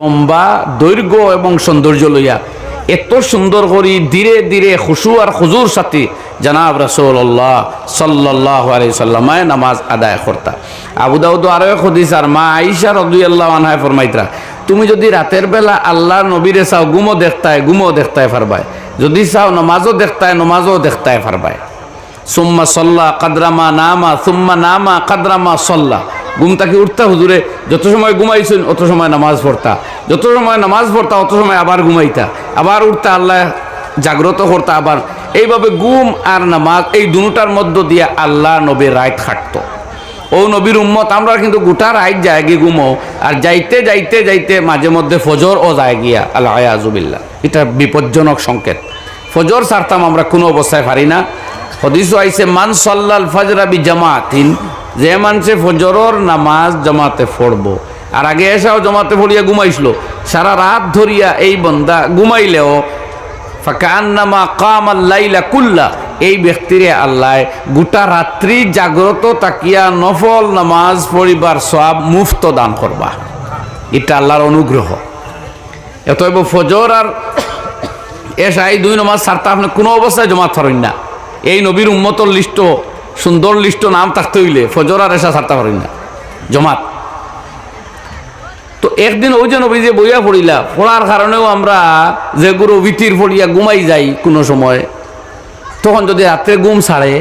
লম্বা দৈর্ঘ্য এবং সৌন্দর্য লইয়া এত সুন্দর করি ধীরে ধীরে খুশু আর খুজুর সাথে জনাব রাসূলুল্লাহ সাল্লাল্লাহু আলাইহি সাল্লামে নামাজ আদায় করতা। আবু দাউদ আরো এক হাদিস আর মা আয়েশা রাদিয়াল্লাহু আনহা ফরমাইতরা, তুমি যদি রাতের বেলা আল্লাহর নবীরে চাও গুমো দেখতায় পারবাই, যদি চাও নামাজও দেখতায় পারবাই। সুম্মা সাল্লা কাদরামা নামা সুম্মা নামা কাদরামা সাল্লা, ঘুম থেকে উঠতা হুজুরে যত সময় ঘুমাইছেন অত সময় নামাজ পড়তা, যত সময় নামাজ পড়তা অত সময় আবার ঘুমাইতা, আবার উঠতা আল্লাহ জাগ্রত করতা, আবার এইভাবে ঘুম আর নামাজ এই দুটার মধ্য দিয়ে আল্লাহ নবীর রাইত খাটতো। ও নবীর উম্মত আমরা কিন্তু গোটা রাইত যায় গিয়ে ঘুমো, আর যাইতে যাইতে যাইতে মাঝে মধ্যে ফজর ও যায় গিয়া আল্লাহ আয়াজুবিল্লাহ, এটা বিপজ্জনক সংকেত। ফজর ছাড়তাম আমরা কোনো অবস্থায় পারি না। হাদিস আইছে মান সাল্লাল ফজরা বি জামাতিন, যে মানুষে ফজরের নামাজ জামাতে পড়বো আর আগে এসাও জামাতে পড়িয়া ঘুমাইছিল, সারা রাত ধরিয়া এই বন্দা ঘুমাইলেও ফাকান্নামা কামাল লাইলা কুল্লা, এই ব্যক্তিরে আল্লাহ গোটা রাত্রি জাগ্রত তাকিয়া নফল নামাজ পড়িবার সওয়াব মুফত দান করবা। এটা আল্লাহর অনুগ্রহ। অতএব ফজর আর এসা এই দুই নামাজ ছাড়তে আপনি কোনো অবস্থায় জমাত পারেন না। এই নবীর উম্মতর লিস্ট সুন্দর লিস্ট নাম থাকতে হইলে ফজর আর এসা ছাড়তে পারেন না জমাত। তো একদিন ওই যে নবী যে বইয়া পড়িলা পড়ার কারণেও আমরা যেগুলো বিতির পড়িয়া ঘুমাই যাই কোনো সময়, তখন যদি রাত্রে ঘুম ছাড়ে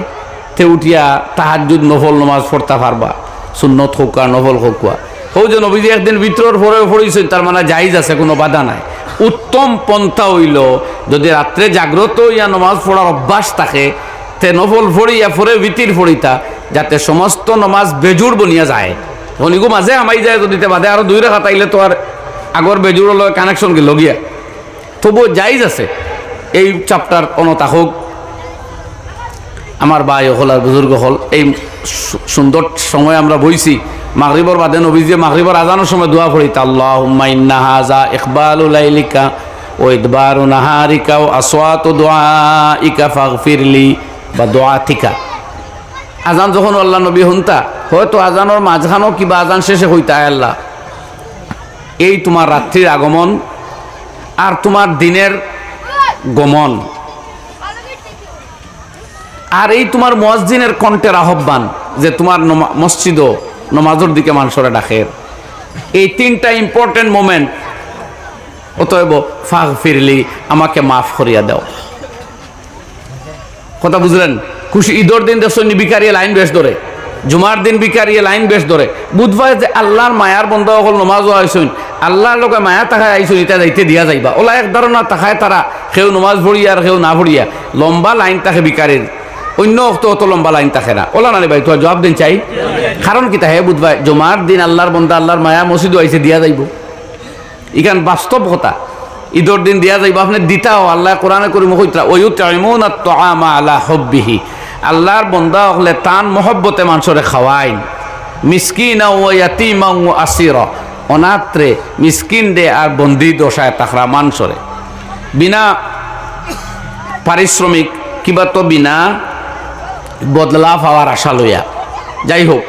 তে উঠিয়া তাহাজ্জুদ নফল নামাজ পড়তে পারবা, সুন্নত হোকা নফল হোকা। ওই যে নবী যে একদিন ভিতরের পরে পড়িছে তার মানে জায়েজ আছে, কোনো বাধা নাই। উত্তম পন্থা হইল যদি রাত্রে জাগ্রত হইয়া নমাজ পড়ার অভ্যাস থাকে তে নফল পড়িয়া পরে ভিতির পড়িতা, যাতে সমস্ত নমাজ বেজুর বনিয়া যায়। শনিগু মাঝে আমাই যায় যদি বাদে আরো দুই রেখা তাইলে তো আর আগর বেজুর কানেকশন গেল গিয়া, তবুও জায়েজ আছে। এই চ্যাপ্টার অনতা হোক আমার ভাই হল আর বুজুর্গ হল, এই সুন্দর সময় আমরা বইছি মাগরিবর বাদে নবী যে মাগরিবর আজানের সময় দোয়া পড়িতা, আল্লাহুম্মা ইন্না হাযা ইকবালু লাইলিকা ওয়া ইদবারু নাহারিকা ওয়া আসওয়াতু দুআইকা ফাগফিরলি বা দুআতিকা। আজান যখন আল্লাহ নবী হুনতা হয়তো আজানোর মাঝখানেও কিবা আজান শেষে হইতা, আল্লাহ এই তোমার রাত্রির আগমন আর তোমার দিনের গমন আর এই তোমার মুয়াজ্জিনের কণ্ঠের আহ্বান যে তোমার মসজিদ নমাজের দিকে মানুষরা ডাকে, এই তিনটা ইম্পর্টেন্ট মোমেন্ট। অতএব ফাগফিরলি, আমাকে মাফ করিয়া দাও। কথা বুঝলেন? খুশি ঈদের দিন দেখছেন বিকারিয়ে লাইন বেশ ধরে, জুমার দিন বিকারিয়ে লাইন বেশ ধরে, বুধবার যে আল্লাহর মায়ার বন্ধ হল নমাজও আইসুন, আল্লাহর লোকে মায়া তাকায় আইসুন, এটা যাইতে দিয়া যাইবা। ওলা এক ধরনের তাকায় তারা কেউ নমাজ ভরিয়া আর কেউ না ভরিয়া লম্বা লাইন থাকে বিকারের, অন্য অত লম্বা লাইন থাকে না। ওলা না ভাই তোমার জবাব দিন চাই, কারণ কি তাহে বুধবার জুমার দিন আল্লাহর বন্ধা আল্লাহর মায়া মসজিদও আইসে দিয়া যাইব, ইখান বাস্তব কথা। ঈদের দিন দিয়া যাইব, আপনি দিতাও আল্লাহ কোরআনে করিম কইতা ওয়ুতঈমুনা আত-তাআমা আলা হুব্বিহি, আল্লাহর বন্দা হলে তান মহব্বতে মানুষরে খাওয়াইন, মিসকিনা ওয়া ইয়াতীমা ওয়া আসীরা, অনাত্রে মিসকিন দে আর বন্দি দশায় তাকরা মানুষরে বিনা পারিশ্রমিক কিবা তো বিনা বদলা পাওয়ার আশা লইয়া। যাই হোক,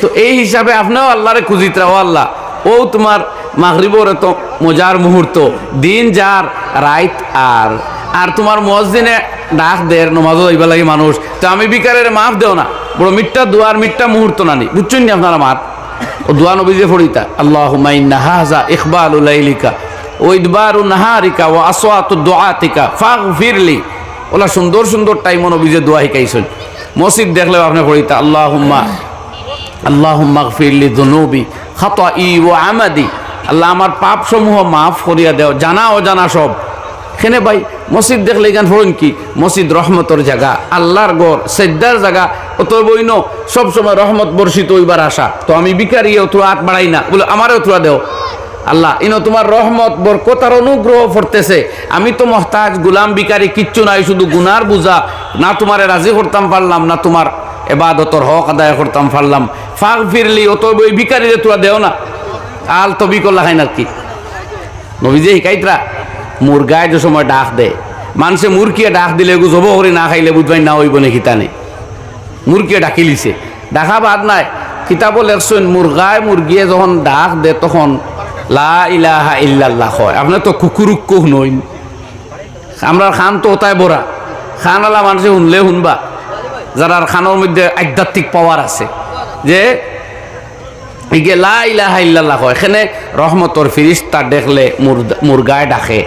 তো এই হিসাবে আপনিও আল্লাহরে খুঁজিতরা, ও আল্লাহ ও তোমার মাগরিবর এত মজার মুহূর্ত, দিন যার রাইত আর আর তোমার মুয়াজ্জিনে ডাক দের নমাজও যাইবা লাগে মানুষ, তো আমি বিকারের মাফ দেও না, বড় মিট্টা দুয়ার মিট্টা মুহূর্ত নানি, বুঝছেন নি আপনারা মাত ও দোয়া নবী যে পড়িতা, আল্লাহুম্মা ইন্না হাযা ইকবালু লাইলিকা ওয়া ইদবারু নাহারিকা ওয়া আসওয়াতু দুআতিকা ফাগফিরলি। ওলা সুন্দর সুন্দর টাইম নবী যে দোয়া শিখাইছেন। মসজিদ দেখলেও আপনি পড়িতা আল্লাহুম্মা গফিরলি যুনুবি খাতাই ওয়া আমাদি, আল্লাহ আমার পাপ সমূহ মাফ করিয়া দেও, জানা অজানা সব। এখানে ভাই মসজিদ দেখলে এখান পড়েন কি মসজিদ রহমতের জায়গা, আল্লাহর ঘর, সেজদার জায়গা, অত বইন সবসময় রহমত বর্ষিত হইবার আশা। তো আমি বিকারি অথবা হাত বাড়াই না, বলে আমারও অথবা দেও আল্লাহ, ইনো তোমার রহমত বরকতার অনুগ্রহ পড়তেছে, আমি তো মহতাজ গুলাম বিকারি, কিচ্ছু নাই, শুধু গুনার বুঝা, না তোমারে রাজি করতাম পারলাম না তোমার এবাদতর হক আদায় করতাম পারলাম। ফাগফিরলি, অত বই বিকারিরে তোরা দেও না, আল তবি করলা খাই না কি নবী যে শিকাইতরা মুরগায় যে সময় ডাক দেয়, মানুষে মুরগিয়ে ডাক দিলে জব করে না খাইলে বুঝবাই না হইব নাকি তা নেই, মুরগিয়ে ডাকি লিছে, ডাকা বাদ নাই। কিতাবও লেখছেন মুরগায় মুরগিয়ে যখন ডাক দে তখন লা ইলাহা ইল্লাল্লাহ হয়। আপনার তো কুকুরুক্কু নইন, আমরা খান তো ওটাই বড়া খান আলা মানুষে শুনলে শুনবা, যারা খানোর মধ্যে আধ্যাত্মিক পাওয়ার আছে, যে ইগে লা ইলাহা ইল্লাল্লাহ হয়। এখানে রহমতর ফিরিস্তা দেখলে মুরগায় ডাকে।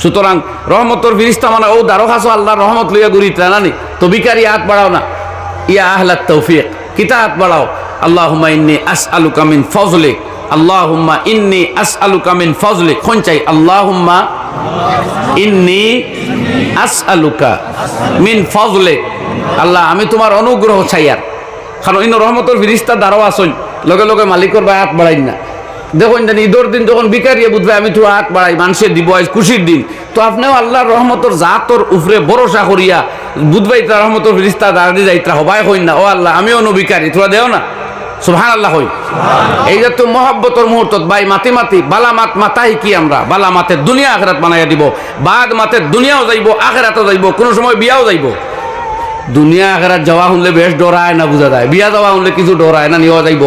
সুতরাং রহমতর ফিরিস্তা মানে ও দারো খাসো আল্লাহ রহমত লইয়া ঘুরিতে নানি তো বিকারি হাত বাড়াও না, ইয়া আহলাত তৌফিক কিতা হাত বাড়াও। আল্লাহুম্মা ইন্নী আসআলুকা মিন ফজলিক, আল্লাহুম্মা ইন্নী আসআলুকা মিন ফজলিক। কোন চাই? আল্লাহুম্মা ইন্নী আসআলুকা মিন ফজলিক, আল্লাহ আমি তোমার অনুগ্রহ চাই। আর কারণ ইন রহমতর ফিরিস্তা দারো আসন লগে লগে মালিকর ভাই হাত বাড়াই না। দেখুন জানি ঈদর দিন যখন বিকারিয়ে বুঝবে আমি তো হাত বাড়াই, মানুষের দিব আজ খুশির দিন, তো আপনিও আল্লাহর রহমতর জাতর উপরে ভরসা করিয়া বুধবাই তার রহমতর ফিরিস্তা দাঁড়িয়ে যাইতা হবাই হইন না, ও আল্লাহ আমিও নবিকারি তোরা দেও না, সুবহানাল্লাহ হই। এই যে তো মহব্বতর মুহূর্ত ভাই মাতি মাতি বালামাত মাতাই কি আমরা বালামাতের দুনিয়া আখেরাত বানাইয়া দিব, বাদ মাতের দুনিয়াও যাইব আখেরাতও যাইব, কোনো সময় বিয়াও যাইব। দুনিয়া আখেরাত যাওয়া শুনলে বেশ ডরায় না, বুঝা যায়। বিয়া যাওয়া শুনলে কিছু ডরায় না, নিয়েও যাইব।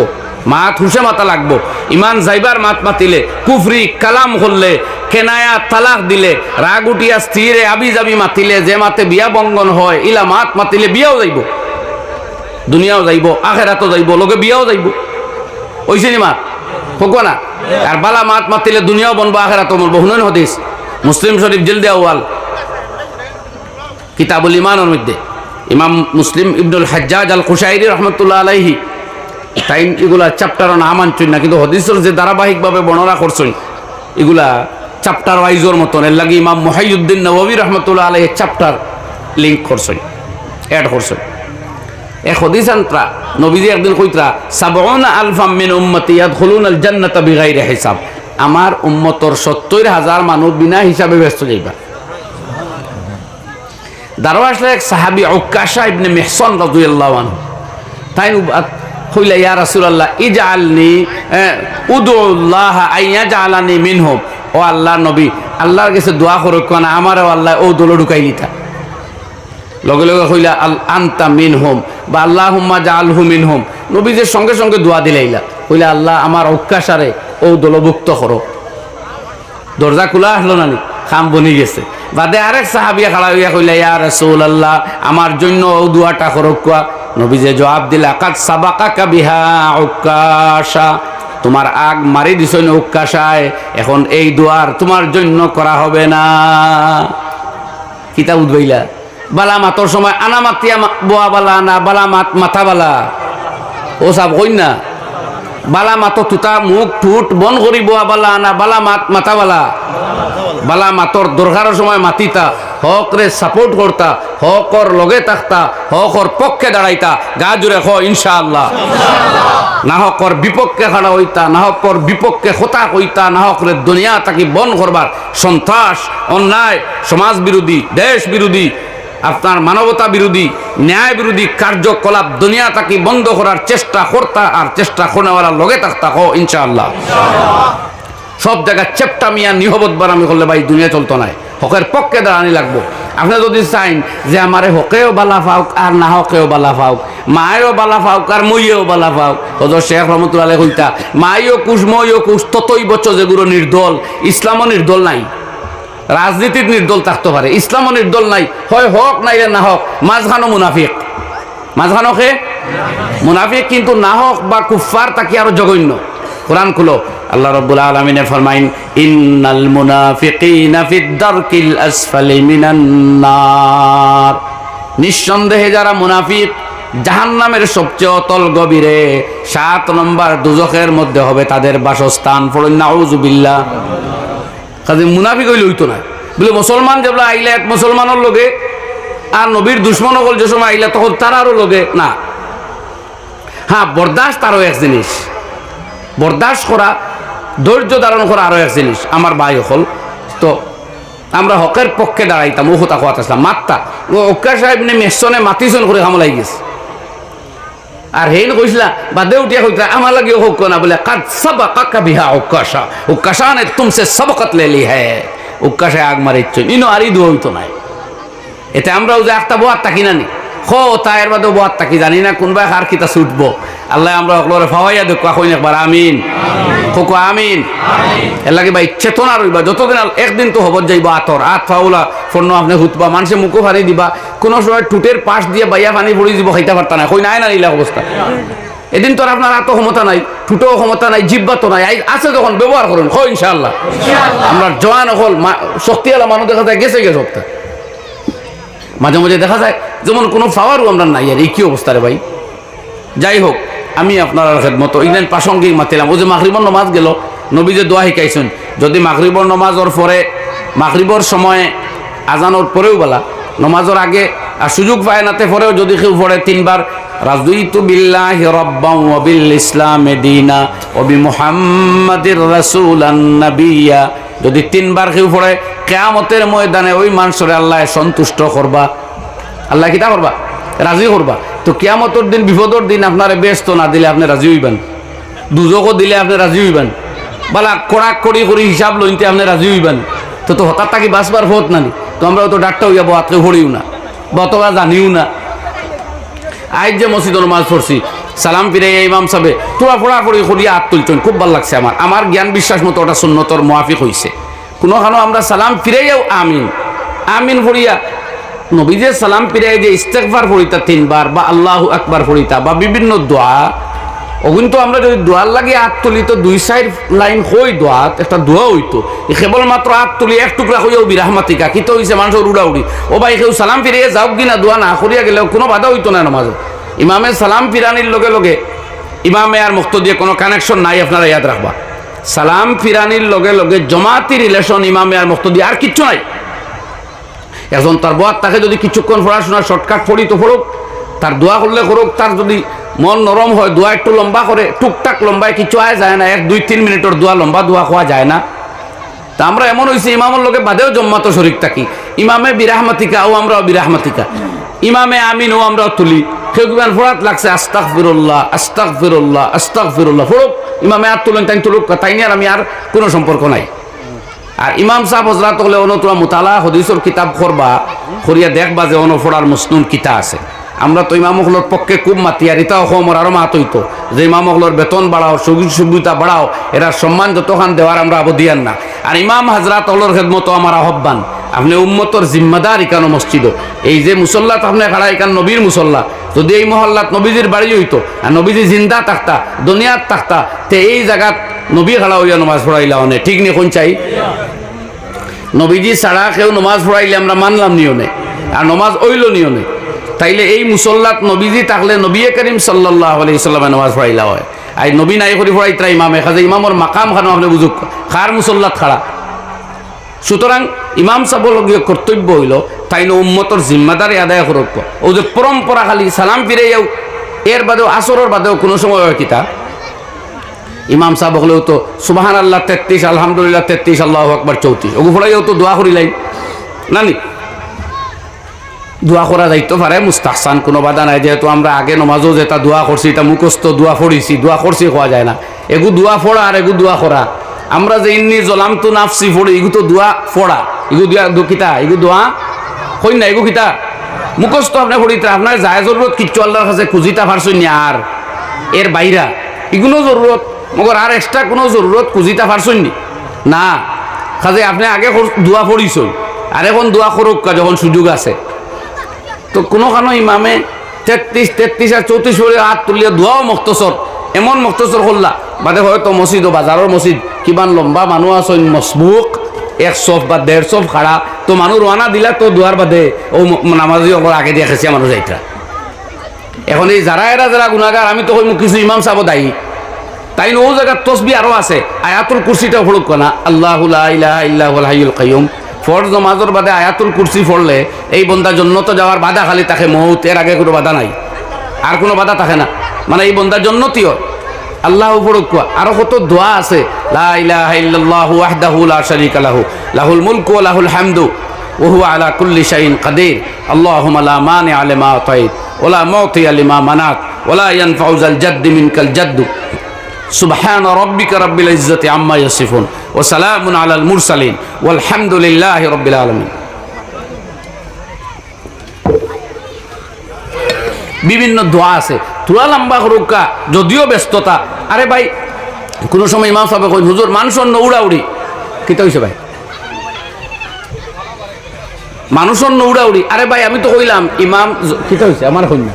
মাত হুসে মাতা লাগবো। ইমান যাইবার মাত মাতিলে, কুফরি কালাম করলে, কেনায়া তালাক দিলে, রাগ উঠিয়া স্থিরে আবি যাবি মাতিলে, যে মাতে বিয়া বঙ্গন হয় ইলা মাত মাতিলে বিয়াও যাইব, দুনিয়াও যাইব আখেরাতও যাইব, লোকে বিয়াও যাইব। ওইসে নি মাত হোক না। আর বালা মাত মাতিলে দুনিয়াও বনবো আখেরাতও বনবো। হুনেন হদিস মুসলিম শরীফ জিলদে আউয়াল কিতাবুল ইমানের মধ্যে ইমাম মুসলিম ইবনুল হাজ্জাজ আল কুশাইরি রহমতুল্লাহ আলাইহি তাই এগুলা চ্যাপ্টারও নাম আনছেন না, কিন্তু হদিসের যে ধারাবাহিকভাবে বর্ণনা করছেন এগুলা চ্যাপ্টার ওয়াইজর মতন। এর লাগে ইমাম মুহাইয়্যিদ্দিন নববী রহমতুল্লাহ আলাইহি চ্যাপ্টার লিঙ্ক করছেন, অ্যাড করছেন। এক হদিস আনত্রা নবীজি একদিন কইত্রা সাবউনা আলফাম মিন উম্মতি ইয়াদখুলুনাল জান্নাতা বিগাইরি হিসাব, আমার উম্মতর ৭০,০০০ মানুষ বিনা হিসাবে ব্যস্ত যাইবা। দারওয়াশলে এক সাহাবী উকাশা ইবনে মিহসান রাদিয়াল্লাহু আনহু তাই কইলা ইয়া রাসূলুল্লাহ ইজআলনি উদুল্লাহ আইয়াজআলানি মিনহুম, ও আল্লাহর নবী আল্লাহর কাছে দোয়া করো কোন আমারও আল্লাহ ও দোলো ঢুকাইলিতা। লগে লগে কইলা আল আনতা মিনহুম বা আল্লাহুম্মা জাআলহু মিনহুম, নবীদের সঙ্গে সঙ্গে দোয়া দিলাইলা, কইলা আল্লাহ আমার উকাশারে ও দলভুক্ত করো। দরজা খোলা আসলো না, খাম বনি গেছে। বাদে আরেক সাহাবিয়া খাড়া হইয়া কইলা ইয়া রাসূলুল্লাহ আমার জন্য ও দোয়াটা করো কোয়া। নবীজে জবাব দিলা কাদ সাবাকাকা বিহা উকাশা, তোমার আগ মারি দিছই উকাশায়, এখন এই দোয়ার তোমার জন্য করা হবে না। কিতা উদ্বাইলা বালা মাতর সময় আনা মাতিয়া বোয়া বালা না বালা মাত মাথা বালা, ও সব কই না বালা মাতো তুতা মুখ ঠুট বন করি বোয়া বালা না বালা মাত মাথা বালা। বালা মাতর দরকারের সময় মাতিতা, হক রে সাপোর্ট করতা, হকর লগে থাকতা, হকর পক্ষে দাঁড়াইতা, গা জুড়ে খ ইনশাআল্লাহ। না হকর বিপক্ষে খাড়া হইতা, না হকর বিপক্ষে কথা কইতা, না হকরে দুনিয়া তাকে বন করবার সন্ত্রাস অন্যায় সমাজ বিরোধী দেশ বিরোধী আপনার মানবতা বিরোধী ন্যায় বিরোধী কার্যকলাপ দুনিয়া তাকে বন্ধ করার চেষ্টা করতা, আর চেষ্টা করেওয়ালার লগে থাকতা হ ইনশাআল্লাহ। সব জায়গায় চেপটা মিয়া নিহবত বারামি করলে ভাই দুনিয়া চলতো নাই, হকের পক্ষে দাঁড়ানি লাগবো। আপনি যদি চাইন যে আমারে হকেও বালা পাওক আর না হকেও বালা পাওক, মায়েও বালা পাওক আর মইয়েও বালা পাওক, হজর শেখ রহমতুল্লাহ আলাইহি কইতা মাইও কুশ মইও কুশ ততই বছর যেগুলো নির্দল, ইসলামও নির্দল নাই, রাজনীতির নির্দল থাকতে পারে, ইসলামও নির্দল নাই, হয় হক নাইলে না হক, মাঝখানো মুনাফিক, মাঝখানো খে মুনাফিক, কিন্তু না হক বা কুফার তাকে আরো জঘন্য। কোরআন খুলো, আল্লাহ রাব্বুল আলামিন ফরমাইন ইন্নাল মুনাফিকিনা ফিদ দারকিল আসফালি মিনান নার, নিঃসন্দেহে যারা মুনাফিক জাহান্নামের সবচেয়ে অতল গভীরে 7 নম্বর দুজখের মধ্যে হবে তাদের বাসস্থান। পড়ুন নাউযুবিল্লাহ। কাজে মুনাফিক হইলে হইতো না বলে মুসলমান যেগুলো আইলে এক মুসলমানের লগে আর নবীর দুশ্মন হল যে সময় আইলা তখন তারারও লগে না। হ্যাঁ বরদাস্ত আরও এক জিনিস, বরদাস্ত করা ধৈর্য ধারণ করা আরও এক জিনিস। আমার ভাই হল তো আমরা হকের পক্ষে দাঁড়াইতাম, ও কথা কথা আসলাম মাত্তা ও অক্কা সাহেব নে মেসনে মাতিছন করে হামলাই গেছে। আর হেন কইসলা বাদে উঠিয়া কইতা আমার লাগে হোক না বলে কাদ সাবাকাকা বিহা উকাশা, উকাশা নে তুমসে সবকত লে লি হ্যায়, উকাশায় আগ মারিচ্ছ ইনো আরই দোয়া হইতো নাই। এতে আমরাও যে একটা বোয়ার তাকি না নি খো তায়ের বাদে বাদ থাকি জানি না কোনবাই হার কিতা ছুটবো আল্লাহ আমরা ওগুলোরে ফাওয়াইয়া দেখো কইন একবার আমিন কোকো আমিন এর লাগে ভাই চেতনা রইবা যতদিন একদিন তো হবত যাইবা আতর আত ফাউলা ফোন আপনি হুতবা মানুষে মুখো ফানি দিবা কোনো সময় টুটের পাশ দিয়ে বাইয়া পানি পড়ি দিব খাইতে পারতা না কই নাই না নিলা অবস্থা এদিন তো আপনার এত ক্ষমতা নাই টুটো ক্ষমতা নাই জিব্বা তো নাই আছে যখন ব্যবহার করুন হয় ইনশাআল্লাহ আমরা জওয়ান হল শক্তিওয়ালা মানুষ দেখা যায় গেছে গেছে সপ্তাহ মাঝে মাঝে দেখা যায় যেমন কোনো পাওয়ারও আমরা নাই আর এই কি অবস্থা রে ভাই যাই হোক আমি আপনার খেদমতো ইংল্যান্ড প্রাসঙ্গিক মাতিলাম ও যে মাগরিবর নমাজ গেল নবী যে দোয়া শিকাইছেন যদি মাগরিবর নমাজর পরে মাগরিবর সময়ে আজানোর পরেও বলা নমাজের আগে আর সুযোগ পায় নাতে পরেও যদি কেউ পড়ে তিনবার রাযীতু বিল্লাহি রাব্বান ওয়া বিল ইসলামি দীনা ওয়া বিমুহাম্মাদির রাসূলান নাবিয়্যা যদি তিনবার কেউ পড়ে কিয়ামতের ময়দানে ওই মানুষরে আল্লাহ সন্তুষ্ট করবা আল্লাহ কিটা করবা রাজি করবা তো কিয়ামতের দিন বিপদের দিন আপনারে ব্যস্ত না দিলে আপনি রাজি হইবেন দুজকও দিলে আপনি রাজি হইবেন বালা কড়াক কড়ি করে হিসাব লইতে আপনি রাজি হইবেন তো হঠাৎ তাকে বাঁচবার পথ নানি তো আমরা তো ডাক্তার হইয়া বাতকে পড়িও না বা অতবা জানিও না আজ যে মসজিদ নামাজ পড়ছি সালাম ফিরে ইমাম সাহেব তোরা ফোড়াফড়ি করিয়া হাত তুলছেন খুব ভালো লাগছে আমার জ্ঞান বিশ্বাস মতো ওটা সুন্নতর মুআফিক হইছে কোনোখানো আমরা সালাম ফিরাইয়াও আমিন আমিন ফরিয়া নবী যে সালাম ফিরাই যে ইস্তেগফার ফরিতা তিনবার বা আল্লাহু আকবার ফরিতা বা বিভিন্ন দোয়া ওগুন তো আমরা যদি দোয়ার লাগে হাত তুলি তো দুই সাইড লাইন হই দোয়াত একটা দোয়া হইতো কেবলমাত্র হাত তুলি এক টুকরা হইয়াও বিরাহমাতিকা কি তো হইছে মানুষের উড়াউড়ি ও ভাই কেউ সালাম ফিরিয়ে যাও কিনা দোয়া না করিয়া গেলেও কোনো বাধা হইতো না নামাজে ইমামে সালাম ফিরানির লগে লগে ইমামে আর মুক্ত দিয়ে কোনো কানেকশন নাই আপনারা ইয়াদ রাখবা সালাম ফিরানির লগে লগে জমাতি রিলেশন ইমামে আর মুক্ত দিয়ে আর কিচ্ছু নাই এখন তার বয়াত তাকে যদি কিছুক্ষণ পড়াশোনা শর্টকাট পড়ি তো পড়ুক তার দোয়া করলে করুক তার যদি মন নরম হয় দোয়া একটু লম্বা করে টুকটাক লম্বায় কিছু আয় যায় না 1-2-3 মিনিটের দোয়া লম্বা দোয়া খাওয়া যায় না তা আমরা এমন হয়েছি ইমামের লোকে বাদেও জম্মাতো শরীক থাকি ইমামে বিরাহমাতিকা ও আমরাও বিরাহমাতিকা ইমামে আমিন ও আমরাও তুলি কেউ কিমান ফোড়াত লাগছে আস্তাগফিরুল্লাহ আস্তাগফিরুল্লাহ আস্তাগফিরুল্লাহ ফোড়ক ইমামে আর তুলেন তাই তুলুক তাই নিয়ে আর আমি আর কোনো সম্পর্ক নাই আর ইমাম সাহেব হজরত হলে অনতরা মুতালা হদিসর কিতাব করবা করিয়া দেখবা যে অনফোড়ার মসনুন কিতা আছে আমরা তো ইমামগুলোর পক্ষে খুব মাতি আর এটাও আমার আরও মাত হইতো যে ইমামগুলোর বেতন বাড়াও সুবিধা বাড়াও এরা সম্মান যতখান দেওয়ার আমরা আবদিয়ান না আর ইমাম হাজরাত হলোর খেদমতো আমার আহ্বান আপনি উম্মতর জিম্মাদার ইকানো মসজিদও এই যে মুসল্লাত আপনি খাড়া ইকান নবীর মুসল্লা যদি এই মহল্লাত নবীজির বাড়ি হইতো আর নবীজি জিন্দা থাকতা দুনিয়ার থাকতা তে এই জায়গাত নবী খাড়া হইয়া নমাজ পড়াইলা অনেক ঠিক নি কোন চাই নবীজি ছাড়া কেউ নমাজ পড়াইলে আমরা মানলাম নিয়নে আর নমাজ ওইল নিয়নে তাইলে এই মুসল্লাত নবীজি থাকলে নবী করিম সাল্লাল্লাহু আলাইহি সাল্লামে নামাজ পড়াইলা হয় আর নবী নাই করি পড়াইতরা ইমামে খাজে ইমামর মাকাম খানো আপনি বুঝুক খার মুসল্লাত খাড়া সুতরাং ইমাম সাহেবের লগে কর্তব্য হইল তাই উম্মতর জিম্মাদারি আদায় করুক ও যে পরম্পরা খালি সালাম ফিরে যাও এর বাদেও আসরের বাদেও কোনো সময় হয় কিতা ইমাম সাহেব হলেও তো সুবহানাল্লাহ 33 আলহামদুলিল্লাহ 33 আল্লাহু আকবার 34 ওগু ফড়াইও তো দোয়া করিলাই নানি দোয়া করা যাইতে পারে মুস্তাহসান কোনো বাধা নাই যেহেতু আমরা আগে নমাজও যেটা দোয়া করছি এটা মুখস্থ দোয়া পড়িছি দোয়া করছি হওয়া যায় না এগু দোয়া ফোড়া আর এগু দোয়া করা আমরা যে ইন্নি জলাম তো নাফসি ফোড়ি এগু তো দোয়া ফোড়া এগু দোয়া কিতা এগু দোয়া কই না এগু কিতা মুখস্থ আপনি পড়িতে আপনার যায় জরুরত কিচ্ছু আল্লাহর কাছে খুঁজিতা পারছই না আর এর বাইরা এগুলো জরুরত মগর আর এক্সট্রা কোনো জরুরত খুঁজিতা পারছই না কাজে আপনি আগে দোয়া পড়িছই আর এখন দোয়া করুক যখন সুযোগ আছে তো কোনোখানো ইমামে 33 আর 34 পড়ে হাত তুলিয়া দোয়াও মুক্তসর এমন মুক্তসর করলা বাদে হয়তো মসজিদ ও বাজারের মসজিদ কিমান লম্বা মানুষ আছেন মসবুক 100 বা 150 খাড়া তো মানুষ রানা দিলা তো দোয়ার বাদে ও নামাজি ওপর আগে দিয়ে খেসিয়া মানুষ যাইতা এখন এই যারা গুণাগার আমি তো কিছু ইমাম সাহেব দায়ী তাই ও জায়গার তসবি আরও আছে আয়াতুল কুরসিটা পড়ুক না আল্লাহু লা ইলাহা ইল্লাহুল হাইয়ুল কাইয়ুম ফরজ নামাজের বাদে আয়াতুল কুরসি পড়লে এই বন্দা জান্নাতে যাওয়ার বাধা খালি তাকে মউত এর আগে কোনো বাধা নাই আর কোনো বাধা থাকে না মানে এই বন্দা জান্নাতীয় আল্লাহ পড়ুক আরো কত দোয়া আছে লা ইলাহা ইল্লাল্লাহু ওয়াহদাহু লা শারীকা লাহু লাহুল মুলকু ওয়া লাহুল হামদু ওয়া হুয়া আলা কুল্লি শাইইন কাদির আল্লাহুম্মা লা মানিআ লিমা আতাইত ওয়া লা মুতিআ লিমা মানাত ওয়া লা ইয়ানফাউ যাল জাদ্দি মিনকাল জাদ্দু সুবহান রাব্বিকা রাব্বিল ইজ্জাতি আম্মা ইয়াসিফুন ওয়া সালামুন আলাল মুরসালিন ওয়াল হামদুলিল্লাহি রাব্বিল আলামিন বিভিন্ন দোয়া আছে তুলা লম্বা হরুকা যদিও ব্যস্ততা। আরে ভাই কোনো সময় ইমাম সাহেব কই হুজুর মানুষের উড়াউড়ি কিতা হইছে ভাই, মানুষের উড়াউড়ি। আরে ভাই আমি তো কইলাম ইমাম কিতা হইছে আমার কই না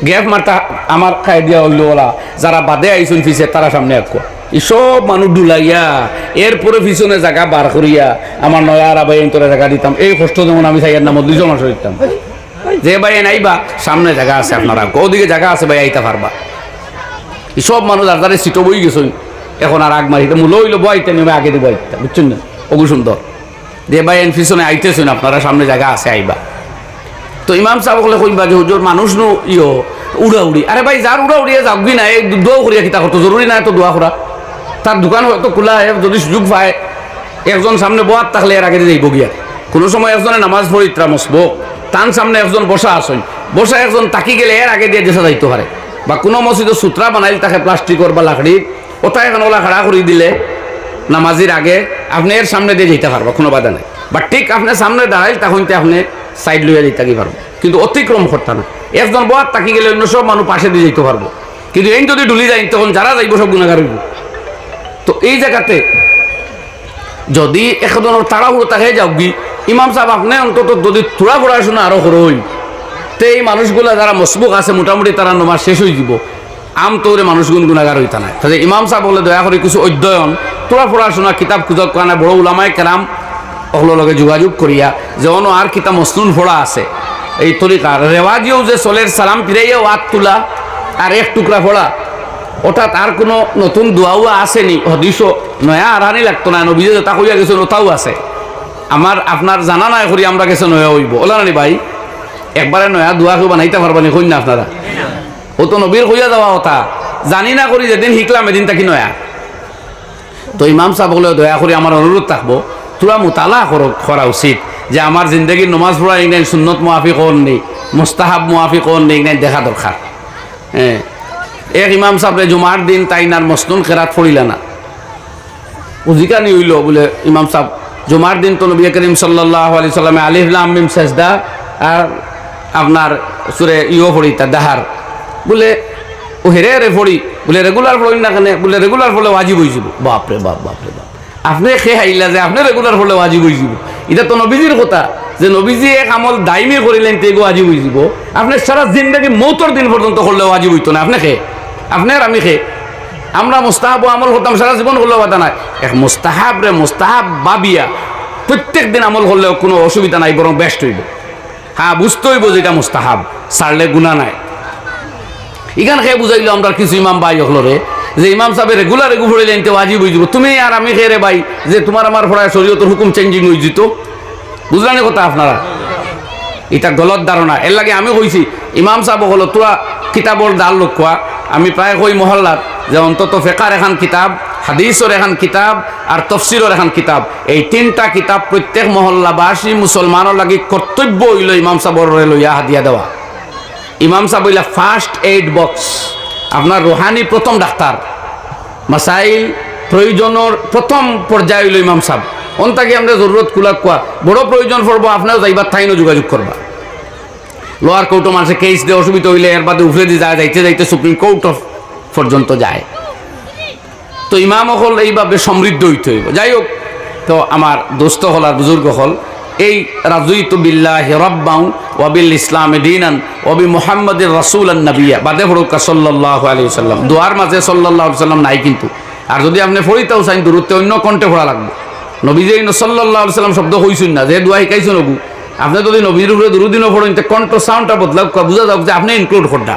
গ্যাপ মারতা আমার খাই দিয়া হইল ওলা যারা বাদে আইসুন ফিসে তারা সামনে এক সব মানুষ ডুলাইয়া এরপরে পিছনে জায়গা বার করিয়া আমার নয়া আর ভাই তোরা জায়গা দিতাম। এই কষ্ট যেমন আমি চাইয়ার নাম দুইজন মাস দিতাম যে ভাই নাইবা সামনে জায়গা আছে আপনারা ওদিকে জায়গা আছে ভাই আইতা পারবা। সব মানুষ আর তারা সিটো বই গেছেন এখন আর আগ মারিতে মূল হইলো বইতে নেমে আগে দিব আইতা বুঝছেন না অগু সুন্দর যে ভাই পিছনে আইতেছেন আপনারা সামনে জায়গা আছে আইবা। তো ইমাম সাহেব বলে কইবা যে হুজুর মানুষ নো ইয়ো উড়াউড়ি। আরে ভাই যার উড়াউড়িয়ে যাবি না এই দোয়া করিয়া কিতা করতো জরুরি না এত দোয়া করা। তার দোকান হয়তো খোলা যদি সুযোগ পায় একজন সামনে বয়াত থাকলে এর আগে যাইব গিয়া। কোনো সময় একজনে নামাজ পড়িত্রা মসবো তার সামনে একজন বসা আসেন বসা একজন তাকি গেলে এর আগে দিয়ে দেশা যাইতে পারে। বা কোনো মসজিদে সূত্রা বানাইল তাকে প্লাস্টিকর বা লাকড়ির ওটা এখন ওলা খাড়া করে দিলে নামাজির আগে আপনি এর সামনে দিয়ে যেতে পারবা কোনো বাধা নাই। বা ঠিক আপনার সামনে দাঁড়াইল তখন আপনি সাইড লইয়া যেতে পারবো কিন্তু অতিক্রম করতে না। একজন বয়াত তাকি গেলে অন্য সব মানুষ পাশে দিয়ে যেতে পারবো কিন্তু এই যদি ডুলি যায় তখন যারা যাইব সব গুণাগার হইব। তো এই জায়গাতে যদি এখন তাড়াহুড়ো তাকে যাবি ইমাম সাহেব আপনি অন্তত যদি তোরা পড়াশোনা আরো করই তো এই মানুষগুলো যারা মসবুক আছে মোটামুটি তারা নমাজ শেষ হয়ে যাব আম তোরে মানুষগুন গুণাগার হইতা নাই। তাহলে ইমাম সাহেব বলে দয়া করে কিছু অধ্যয়ন তোরা পড়াশোনা কিতাব খুঁজক কারণে বড় উলামায়ে কেরাম ওগুলোর লগে যোগাযোগ করিয়া যেমন আর কিতাব মসনুন পড়া আছে এই তরিকার রেওয়াজিও যে চলের সালাম ফিরাইয়া ওয়াত তুলা আর এক টুকরা পড়া ওটা তার কোনো নতুন দোয়াও আসেনি হদিসও নয়া আরানি লাগতো না নবীজে যেটা কইয়া গেছে ওটাও আছে আমার আপনার জানা নাই করি আমরা গেছে নয়া হইব ওলা নানি ভাই একবারে নয়া দোয়া কেউ বানাইতে পারবানি কই না আপনারা ও তো নবীর কইয়া যাওয়া কথা জানি না করি যেদিন শিখলাম এদিন তাকি নয়া। তো ইমাম সাহেব বলে দয়া করে আমার অনুরোধ থাকবো তোরা মোতালা করা উচিত যে আমার জিন্দগির নমাজ পড়া ইংরেজি সুন্নত মুআফি কোন নেই মুস্তাহাব মুআফি কোন নেই ইংরেজি দেখা দরকার। হ্যাঁ এক ইমাম সাহেব জুমার দিন তাইনার মসনুন খেরাত পড়িলা না উজিকানি হইল বলে ইমাম সাহেব জুমার দিন তো নবী করিম সাল্লাল্লাহু আলাইহি সাল্লামে আলিফ লাম মিম সাজদা আর আপনার সূরা ইও পড়িতা দাহার বলে ও হেরে রে পড়ি বলে রেগুলার পড়ি না কেন বলে রেগুলার পড়লে ওয়াজিব হয়ে যাব। বাপরে বাপ বাপরে বাপ আপনি খেয়ে আইলা যে আপনি রেগুলার পড়লে ওয়াজিব হয়ে যাব এটা তো নবীজির কথা যে নবীজি এক আমল দাইমি করিলেন তেগো ওয়াজিব হয়ে যাব। আপনি সারা জিন্দেগি মৌতর দিন পর্যন্ত করলে ওয়াজিব হইতো না আপনি খেয়ে আপনার আমি খেয়ে আমরা মুস্তাহাব আমল করতাম সারা জীবন করলেও বাধা নাই এক মুস্তাহাব রে মুস্তাহাব বাবিয়া প্রত্যেক দিন আমল করলেও কোনো অসুবিধা নাই বরং বেস্ট হইব। হ্যাঁ বুঝতে হইব যেটা মুস্তাহাব ছাড়লে গুণা নাই। এখান খেয়ে বুঝাইলো আমরা কিছু ইমাম ভাই হলো রে যে ইমাম সাহেব রেগুলার রেগু ফড়ে লেনতে ওয়াজিব হয়ে যাব তুমি আর আমি খেয়ে রে ভাই যে তোমার আমার ফড়ায় শরীয়তের হুকুম চেঞ্জিং হয়ে যেত বুঝলেন কথা আপনারা এটা গলত ধারণা। এর লাগে আমি কইছি ইমাম সাহেব হলো তোরা কিতাবর দাল লক্ষা আমি প্রায় কই মহল্লার যে অন্তত ফেকার এখান কিতাব হাদিসর এখান কিতাব আর তফসিরের এখান কিতাব এই তিনটা কিতাব প্রত্যেক মহল্লাবাসী মুসলমানের লাগি কর্তব্য হইল ইমাম সাহেবর লইয়া হাদিয়া দেওয়া। ইমাম সাহেব হইলা ফার্স্ট এইড বক্স আপনার রুহানি প্রথম ডাক্তার মাসাইল প্রয়োজনের প্রথম পর্যায়ে হইল ইমাম সাহেব অন্তাকে আমরা জরুরত কুলা কোয়া বড় প্রয়োজন পড়বো আপনারও যাইবার ঠাইনও যোগাযোগ করবা। লোয়ার কোর্টও মানুষের কেস দিয়ে অসুবিধা হইলে এর বাদে উফরে দিয়ে যায় যাইতে যাইতে সুপ্রিম কোর্ট পর্যন্ত যায়। তো ইমাম হল এইভাবে সমৃদ্ধ হইতে হইব। যাই হোক তো আমার দোস্ত হল আর বুজুর্গ হল এই রাজুইতু বিল্লাহি রাব্বান ওয়া বিল ইসলামি দীনান ওয়া বি মুহাম্মাদির রাসূলান নাবিয়্যা বাদে ফরুকা সাল্লাল্লাহু আলাইহি ওয়াসাল্লাম দুয়ার মাঝে সাল্লাল্লাহু আলাইহি ওয়াসাল্লাম নাই কিন্তু আর যদি আপনি ফরিতাও চাইন দূরত্বে অন্য কণ্ঠে পড়া লাগবে। নবীজি সাল্লাল্লাহু আলাইহি ওয়াসাল্লাম শব্দ কইছেন না যে দোয়া শিখাইছেন নবু আপনি যদি নবীর উপরে দুরুদিনও পড়েন তো কণ্ঠ সাউন্ডটা বদলাও বুঝা যাক যে আপনি ইনক্লুড করটা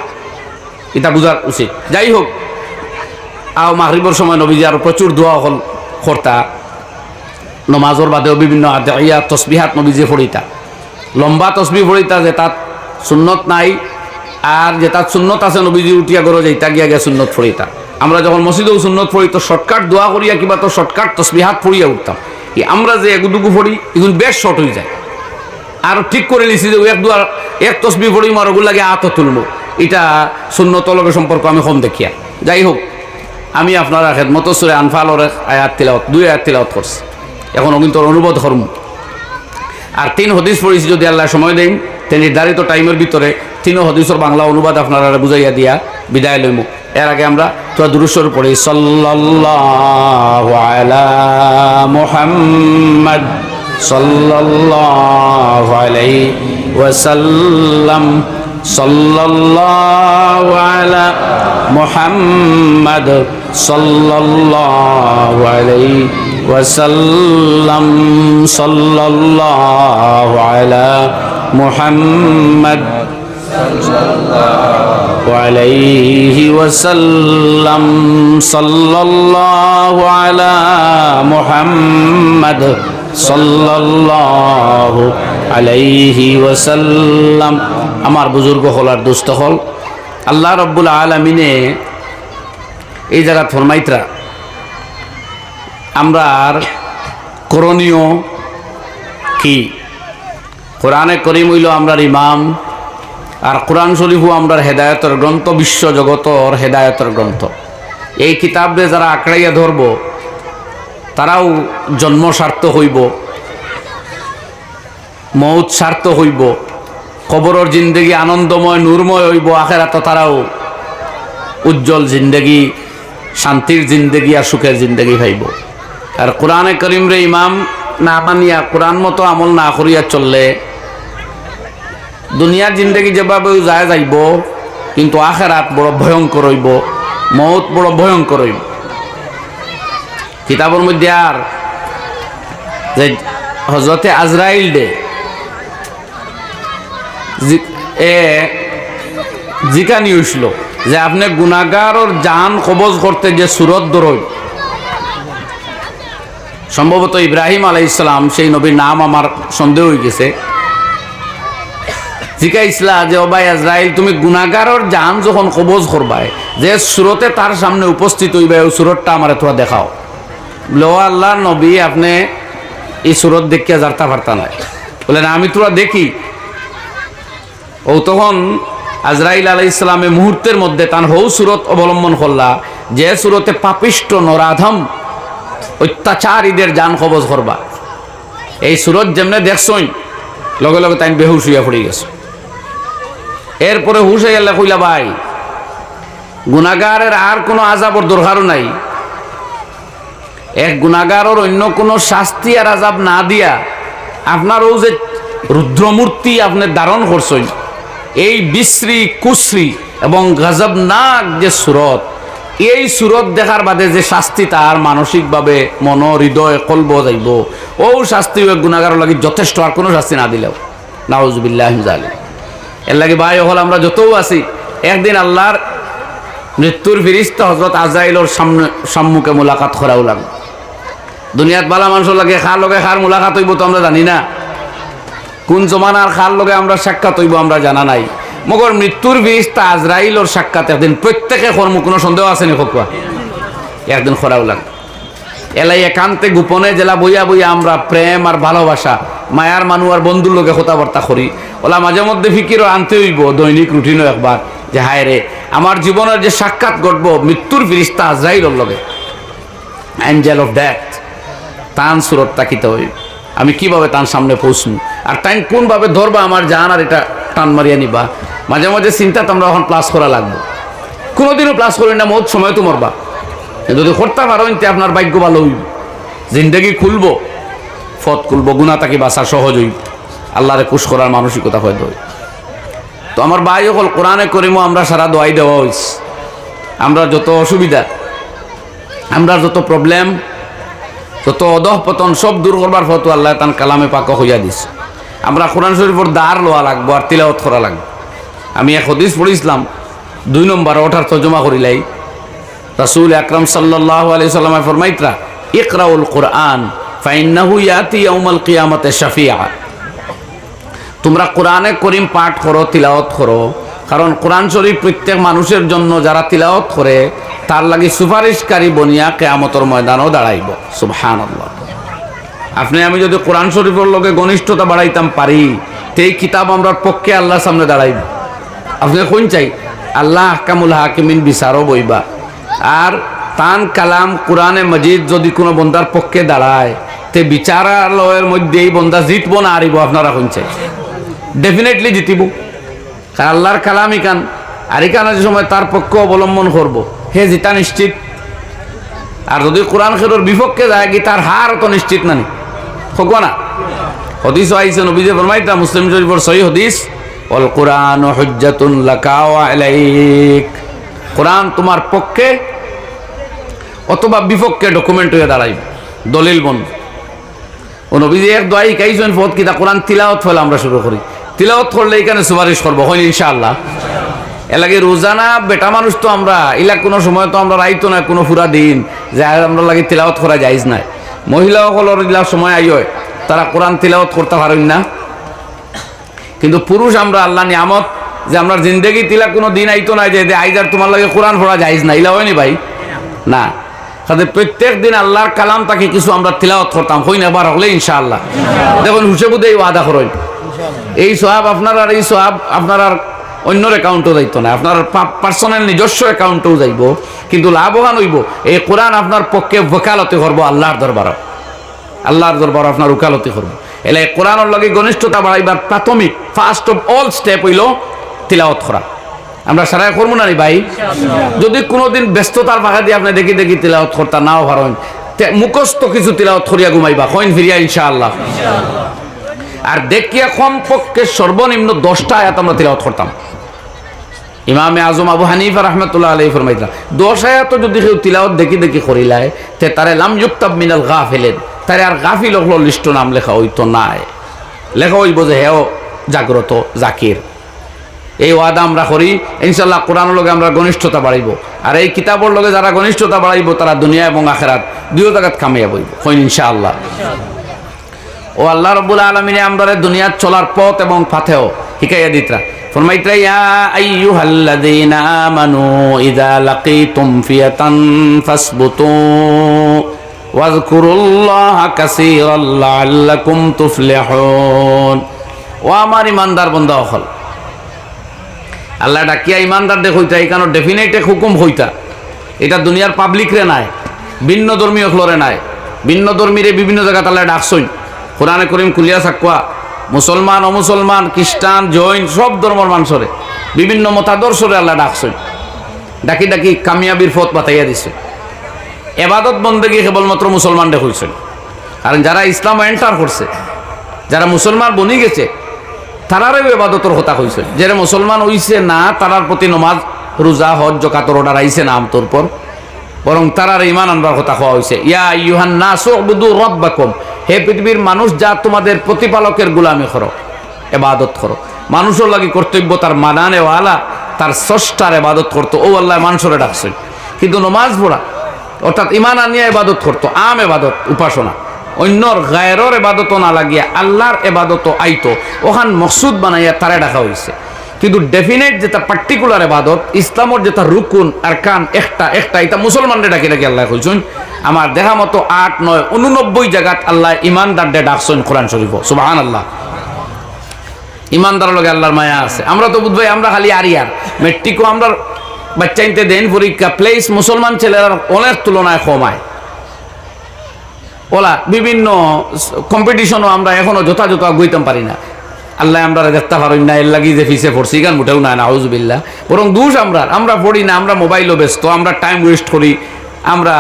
এটা বোঝার উচিত। যাই হোক আও মাগরিবের সময় নবীজি আরো প্রচুর দোয়া হল করতা নমাজর বাদেও বিভিন্ন আদিয়া তসবিহাত নবীজি পড়িতা লম্বা তসবি পড়িতা যে তাত সুন্নত নাই আর যে তাত সুন্নত আছে নবীজি উঠিয়া গড় যাইতা গিয়া গিয়া সুন্নত পড়িতা। আমরা যখন মসজিদেও সুন্নত পড়ি তো শর্টকাট দোয়া করিয়া কিবা তো শর্টকাট তসবিহাত পড়িয়া উঠতাম আমরা যে এগুদুগু পড়ি এগুলো বেশ শর্ট হয়ে যায় আর ঠিক করে নিছি যে এক দোয়া এক তসবি পড়ি মার ওগুলো লাগে আত তুলবো এটা সুন্নত লগে সম্পর্ক আমি কম দেখিয়া। যাই হোক আমি আপনারা খেদমত সূরা আনফালের আয়াত তিলাওয়াত 2 আয়াত তিলাওয়াত করছি এখন কিন্তু অনুবাদ করব আর 3 হাদিস পড়েছি যদি আল্লাহ সময় দেন নির্ধারিত টাইমের ভিতরে 3 হাদিসের বাংলা অনুবাদ আপনারা বুঝাইয়া দিয়া বিদায় লইমু। এর আগে আমরা তোরা দুরূদ শরীফ পড়ি। সাল্লাল্লাহু আলা মুহাম্মদ সাল্লাল্লাহু আলাইহি ওয়াসাল্লাম। সাল্লাল্লাহু আলা মুহাম্মদ সাল্লাল্লাহু আলাইহি ওয়াসাল্লাম। সাল্লাল্লাহু আলা মুহাম্মদ সাল্লাল্লাহু আলাইহি ওয়াসাল্লাম। সাল্লাল্লাহু আলা মুহাম্মদ সাল্লাল্লাহু আলাইহি ওয়াসাল্লাম। আমার বুজুর্গ হল আর দুস্থ হল, আল্লাহ রব্বুল আলামিনে এই জায়গা ফরমাইতরা আমরা আর করণীয় কি? কোরআনে করিম হইল আমরার ইমাম, আর কোরআন শরীফও আমরার হেদায়তের গ্রন্থ, বিশ্ব জগতর হেদায়তের গ্রন্থ। এই কিতাবে যারা আঁকড়াইয়া ধরব তারাও জন্ম স্বার্থ হইব, মৌত স্বার্থ হইব, কবরের জিন্দগি আনন্দময় নূরময় হইব, আখেরাত তারাও উজ্জ্বল জিন্দগি, শান্তির জিন্দগি আর সুখের জিন্দগি পাইব। আর কোরআনে করিম রে ইমাম না মানিয়া কোরআন মতো আমল না করিয়া চললে দুনিয়ার জিন্দগি যেভাবে যায় যাইব, কিন্তু আখেরাত বড় ভয়ঙ্কর হইব, মৌত বড় ভয়ঙ্কর হইব। কিতাবের মধ্যে আর যে হযরতে আজরাইল দে জিকানি হইছিল যে আপনি গুনাহগারের জান কবজ করতে যে সূরত ধরই, সম্ভবত ইব্রাহিম আলাইহিস সালাম সেই নবীর নাম আমার সন্দেহ হয়ে গেছে, জিকাইছিলা যে ও ভাই আজরাইল তুমি গুনাহগারের জান যখন কবজ করবাই যে সূরতে তার সামনে উপস্থিত হইবে ওই সূরতটা আমারে তোরা দেখাও। লো আল্লাহ নবী আপনি এই সূরত দেখিয়া জারতা পারতা নাই, বলেন আমি তোরা দেখি। ও তখন আজরাইল আলাইহিস সালামে মুহূর্তের মধ্যে তার হৌ সূরত অবলম্বন করলা যে সূরতে পাপিষ্ট নরাধম অত্যাচারীদের জান কবজ করবা। এই সূরত যেমনে দেখছই লগে লগে তাই বেহুশ হইয়া পড়ে গেছে। এরপরে হুশ হয়ে গেলে কইলা ভাই গুনাহগারের আর কোনো আযাবর দরকারও নাই, এক গুনাহগারের অন্য কোনো শাস্তি আর আযাব না দিয়া আপনারও যে রুদ্রমূর্তি আপনি ধারণ করছেন, এই বিশ্রী কুশ্রী এবং গজবনাক যে সূরত, এই সূরত দেখার বাদে যে শাস্তি তার মানসিকভাবে মন হৃদয় কলব যাইব, ও শাস্তি গুনাহগারের লাগি যথেষ্ট, আর কোনো শাস্তি না দিলেও। নাউজুবিল্লাহি মিন যালিক। এর লাগে ভাই হল আমরা যতও আছি একদিন আল্লাহর মৃত্যুর ফিরিস্তা হযরত আজরাইলের সম্মুখে মোলাকাত করাও লাগবে। দুনিয়াত বালা মানুষের লাগে খার লগে খার মোলাকাত হইব তো আমরা জানি না, কোন জমানার খার লগে আমরা সাক্ষাৎ হইব আমরা জানা নাই, মগর মৃত্যুর ফিরিস্তা আজরাইলের সাক্ষাৎ একদিন প্রত্যেকে কর্ম, কোনো সন্দেহ আছে নি খোকা? একদিন করাও লাগবে। এলাই একান্তে গোপনে জেলা বইয়া বইয়া আমরা প্রেম আর ভালোবাসা মায়ার মানুষ আর বন্ধুর লোকে কথাবার্তা করি, ওলা মাঝে মধ্যে ফিকিরও আনতে হইব দৈনিক রুটিনও একবার, যে হায় রে আমার জীবনের যে সাক্ষাৎ ঘটবো মৃত্যুর ফিরিস্তা আজরাইলের লগে, অ্যাঞ্জেল অফ ডেথ, তান সুরত তাকিতে হইব, আমি কিভাবে তার সামনে পৌঁছবো, আর তাই কোনভাবে ধরবা আমার জান আর এটা টান মারিয়া নিবা। মাঝে মাঝে চিন্তা তোমরা এখন প্লাস করা লাগবে, কোনোদিনও প্লাস করি না, মত সময় তো মরবা, যদি করতে পারো আপনার ভাগ্য ভালো হইব, জিন্দগি খুলবো, ফত খুলবো, গুনাহ তাকে বাঁচা সহজ হইব, আল্লাহরে খুশ করার মানসিকতা হয়তো হইব। তো আমার ভাই হল কোরআনে করিমও আমরা সারা দোয়াই দেওয়া হয়েছে, আমরা যত অসুবিধা, আমরা যত প্রবলেম, যত অদহ পতন সব দূর করবার ফতো আল্লাহ তান কালামে পাক হইয়া দিস। আমরা কোরআন শরীফের দ্বার লওয়া লাগবো আর তিলাওয়াত করা লাগবে। আমি এক হাদিস পড়িছিলাম 2 নম্বর ওঠার তর্জমা করিলাই, রাসূল আকরাম সাল্লাল্লাহু আলাইহি সাল্লাম ফরমাইতরা ইকরাউল কুরআন ফাইন্নাহু ইয়াতি ইয়াউমাল কিয়ামাতি শাফিআ। তোমরা কোরআনে করিম পাঠ করো, তিলাওয়াত করো, কারণ কোরআন শরীফ প্রত্যেক মানুষের জন্য যারা তিলাওয়াত করে তার লাগি সুপারিশকারী বনিয়া কিয়ামতের ময়দানও দাঁড়াইব। সুবহানাল্লাহ। আপনি আমি যদি কোরআন শরীফের লগে ঘনিষ্ঠতা বাড়াইতাম পারি, এই কিতাব আমরার পক্ষে আল্লাহর সামনে দাঁড়াইব। আপনি কোন চাই আল্লাহ আহকামুল হাকিমিন বিচারও বইবা, আর তান কালাম কোরআনে মজিদ যদি কোনো বন্দার পক্ষে দাঁড়ায় তে বিচারালয়ের মধ্যে এই বন্দা জিতব না হারিব, আপনারা কোন চাই? ডেফিনেটলি জিতিব। কারণ আল্লাহর কালামই কান আর এখানে যে সময় তার পক্ষ অবলম্বন করব হে জিতা নিশ্চিত। আর যদি কোরআন খেরোর বিপক্ষে যায় কি তার হার তো নিশ্চিত নানি হোক না। হদিস আইছে নবীজি ফরমাইতা মুসলিম শরীফের সহিহ হদিস, ওয়াল কুরআন হুজ্জাতুন লাকা ওয়া আলাইক, কোরআন তোমার পক্ষে অথবা বিপক্ষে ডকুমেন্ট হয়ে দাঁড়াইবে, দলিল বন। ও নবীজি এক দোয়াই কাইছেন ফত কিতা কোরআন তিলাওয়াত ফলে আমরা শুরু করি, তিলাওয়াত করলে এখানে সুপারিশ করবো হয় ইনশাআল্লাহ। এলাকে রোজানা বেটা মানুষ তো আমরা ইলা কোনো সময় তো আমরা রাইতো না কোনো পুরা দিন যে আমরা লাগে তিলাওয়াত করা যাইজ নাই। মহিলাসকলের ইলা সময় আইয় তারা কোরআন তিলাওয়াত করতে পারেন না, কিন্তু পুরুষ আমরা আল্লাহ নিয়ামত যে আমরা জিন্দগি তিলা কোনো দিন আইতো না যে আইজার তোমার লাগে কোরআন পড়া যাইজ না, ইলা হয়নি ভাই না। তাহলে প্রত্যেক দিন আল্লাহর কালাম তাকে কিছু আমরা তিলাওয়াত করতাম হই না বার হলে ইনশাআল্লাহ। দেখুন হুসেবুদে ওয়াদা করই এই সোহাব আপনার আর এই সোহাব আপনার আর অন্যর অ্যাকাউন্টও যাইতো না, আপনার পার্সোনাল নিজস্ব অ্যাকাউন্টেও যাইব, কিন্তু লাভবান হইব এই কোরআন আপনার পক্ষে ওকালতি করবো আল্লাহর দরবার, আল্লাহর দরবার আপনার ওকালতি করবো। এলে কোরআনের লগে ঘনিষ্ঠতা বাড়াইবার প্রাথমিক ফার্স্ট অফ অল স্টেপ হইল তিলাওয়াত করা। আমরা সারাই করবো না নি ভাই? যদি কোনোদিন ব্যস্ততার ফাঁকা দিয়ে আপনি দেখি দেখি তিলাওয়াত করতা নাও পারেন, মুখস্থ কিছু তিলাওয়াত করিয়া ঘুমাইবা কইন ফিরিয়া ইনশাআল্লাহ। আর দেখিয়া কমপক্ষে সর্বনিম্ন 10টা আয়াত আমরা তিলাওয়াত করতাম। ইমামে আজম আবু হানিফা রাহমাতুল্লাহ আলাইহি ফরমাইতা 10 আয়াত যদি কেউ তিলাওয়াত দেখি দেখি করিলায় তে তারে লাম ইউক্তাব মিনাল গাফিলিন, তারে আর গাফিল হলো লিস্ট নাম লেখা হইতো নাই, লেখা হইব যে হেও জাগ্রত জাকির। এই ওয়াদা আমরা করি ইনশাআল্লাহ। কোরআনের লগে আমরা ঘনিষ্ঠতা বাড়াইব, আর এই কিতাবের লগে যারা ঘনিষ্ঠতা বাড়াইব তারা দুনিয়া এবং আখিরাত দুই জায়গাত কামিয়াব হইব কইন ইনশাআল্লাহ। ও আল্লাহ রাব্বুল আলামিন আমরা দুনিয়ার চলার পথ এবং পাথেও হিকাইয়া দিতরা ফরমাইতরা, ইয়া আইয়ুহাল্লাযীনা আমানু ইযা লাকীতুম ফিয়াতান ফাসবুতু ওয়াযকুরুল্লাহা কাসীরান লাআল্লাকুম তুফলিহুন। ও আমার ইমানদার বান্দা হল, আল্লাহ ডাকিয়া ইমানদার দেখ হইতা এখানে ডেফিনেট হুকুম হইতা, এটা দুনিয়ার পাবলিক রে নাই, ভিন্ন ধর্মীয় হলরে নাই, ভিন্ন ধর্মীরে বিভিন্ন জায়গায় আল্লাহ ডাকছই। কোরআনে করিম কুলিয়া সাকুয়া মুসলমান অমুসলমান খ্রিস্টান জৈন সব ধর্মের মানুষরে বিভিন্ন মতাদর্শরে আল্লাহ ডাকছই, ডাকি ডাকি কামিয়াবির পথ বাতাইয়া দিছে। এবাদত বন্দেগী কেবলমাত্র মুসলমান দেখছেন, কারণ যারা ইসলাম এন্টার করছে, যারা মুসলমান বনি গেছে তারারও এবাদতর কথা কইছে। যারা মুসলমান হইছে না তারার প্রতি নমাজ রোজা হজ যাকাতের অর্ডার আইছে না আমতোর পর, বরং তারার ঈমান আনবার কথা কোয়া হইছে। ইয়া আইয়ুহান নাসু উবুদু রাব্বাকুম, হে পৃথিবীর মানুষ যা তোমাদের প্রতিপালকের গোলামি করো, ইবাদত করো। মানুষের লাগি কর্তব্য তার মানানে ওয়ালা তার স্রষ্টার ইবাদত করতো, ও আল্লাহ মানুষরে ডাকছেন। কিন্তু নমাজ পড়া অর্থাৎ ঈমান আনিয়া ইবাদত করতো, আম ইবাদত উপাসনা, অন্যর গায়রের ইবাদত না লাগিয়া আল্লাহর ইবাদত আইতো, ওখান মকসুদ বানাইয়া তারে ডাকা হয়েছে। কিন্তু ডেফিনেট যেটা পার্টিকুলার ইবাদত ইসলামের যেটা রুকুন আরকান একটা একটা এটা মুসলমানদের ডাকি ডাকি আল্লাহ কইছেন। আমার দেখা মতো 8, 9, 89 জায়গাত আল্লাহ ইমানদারদের ডাকছেন কোরআন শরীফ। সুবহানাল্লাহ। ইমানদার লগে আল্লাহর মায়া আছে। আমরা তো বুঝবাই আমরা খালি আরিয়ার মেট্রিকও আমরা বাচ্চা ইনতে দেন পরীক্ষা প্লেস মুসলমান ছেলেরা অনেক তুলনায় কমায়, ওলা বিভিন্ন কম্পিটিশনও আমরা এখনো যথাযথ গইতাম পারি না। আল্লাহ আমরা দেখতে পারি না, এর লাগি যে ফিসে পড়ছি গান উঠেও না নাউজুবিল্লাহ। বরং দোষ আমরা পড়ি না, আমরা মোবাইলও ব্যস্ত, আমরা টাইম ওয়েস্ট করি, আমরা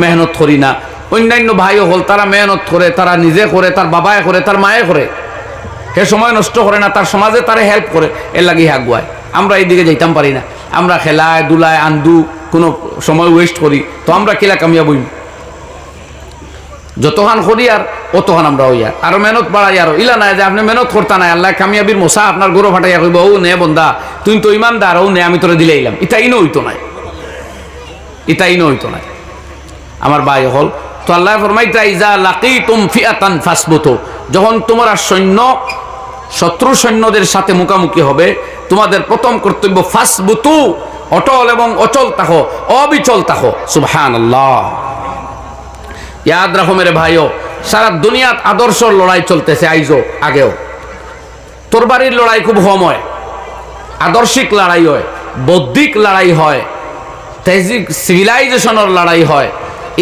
মেহনত করি না। অন্যান্য ভাইও হল তারা মেহনত করে, তারা নিজে করে, তার বাবায় করে, তার মায়ে করে, সে সময় নষ্ট করে না, তার সমাজে তারা হেল্প করে, এর লাগি হাগুয়ায়। আমরা এইদিকে যাইতাম পারি না, আমরা খেলায় দুলায় আন্দু কোনো সময় ওয়েস্ট করি, তো আমরা কিলা কামিয়াব হইব? যতখান করি আর অতখান আমরা হইয়া আরো মেহনত বাড়াই। আর ইলা নাই যে আপনি মেহনত করতে নাই আল্লাহ কামিয়াবির মশা আপনার গরু ফাটাইয়া কইব, ও নে বন্দা তুই তো ইমানদার, ও নে আমি তোরে দিলে এলাম। ইতাই হইতো নাই, ইতাই হইতো নাই আমার ভাই হল। তো আল্লাহ ফরমাইতা, ইজা লাকীতুম ফিআতান ফাসবুতু, যখন তোমরা সৈন্য শত্রু সৈন্যদের সাথে মুখোমুখি হবে তোমাদের প্রথম কর্তব্য ফাসবুতু, অটল এবং অচল থাকো, অবিচল থাকো। সুবহানাল্লাহ। ইয়াদ রাখো মেরে ভাইও, সারা দুনিয়াত আদর্শর লড়াই চলতেছে আইজো, আগেও। তরবারির লড়াই খুব কম হয়, আদর্শিক লড়াই হয়, বৌদ্ধিক লড়াই হয়, তেহজিক সিভিলাইজেশনের লড়াই হয়,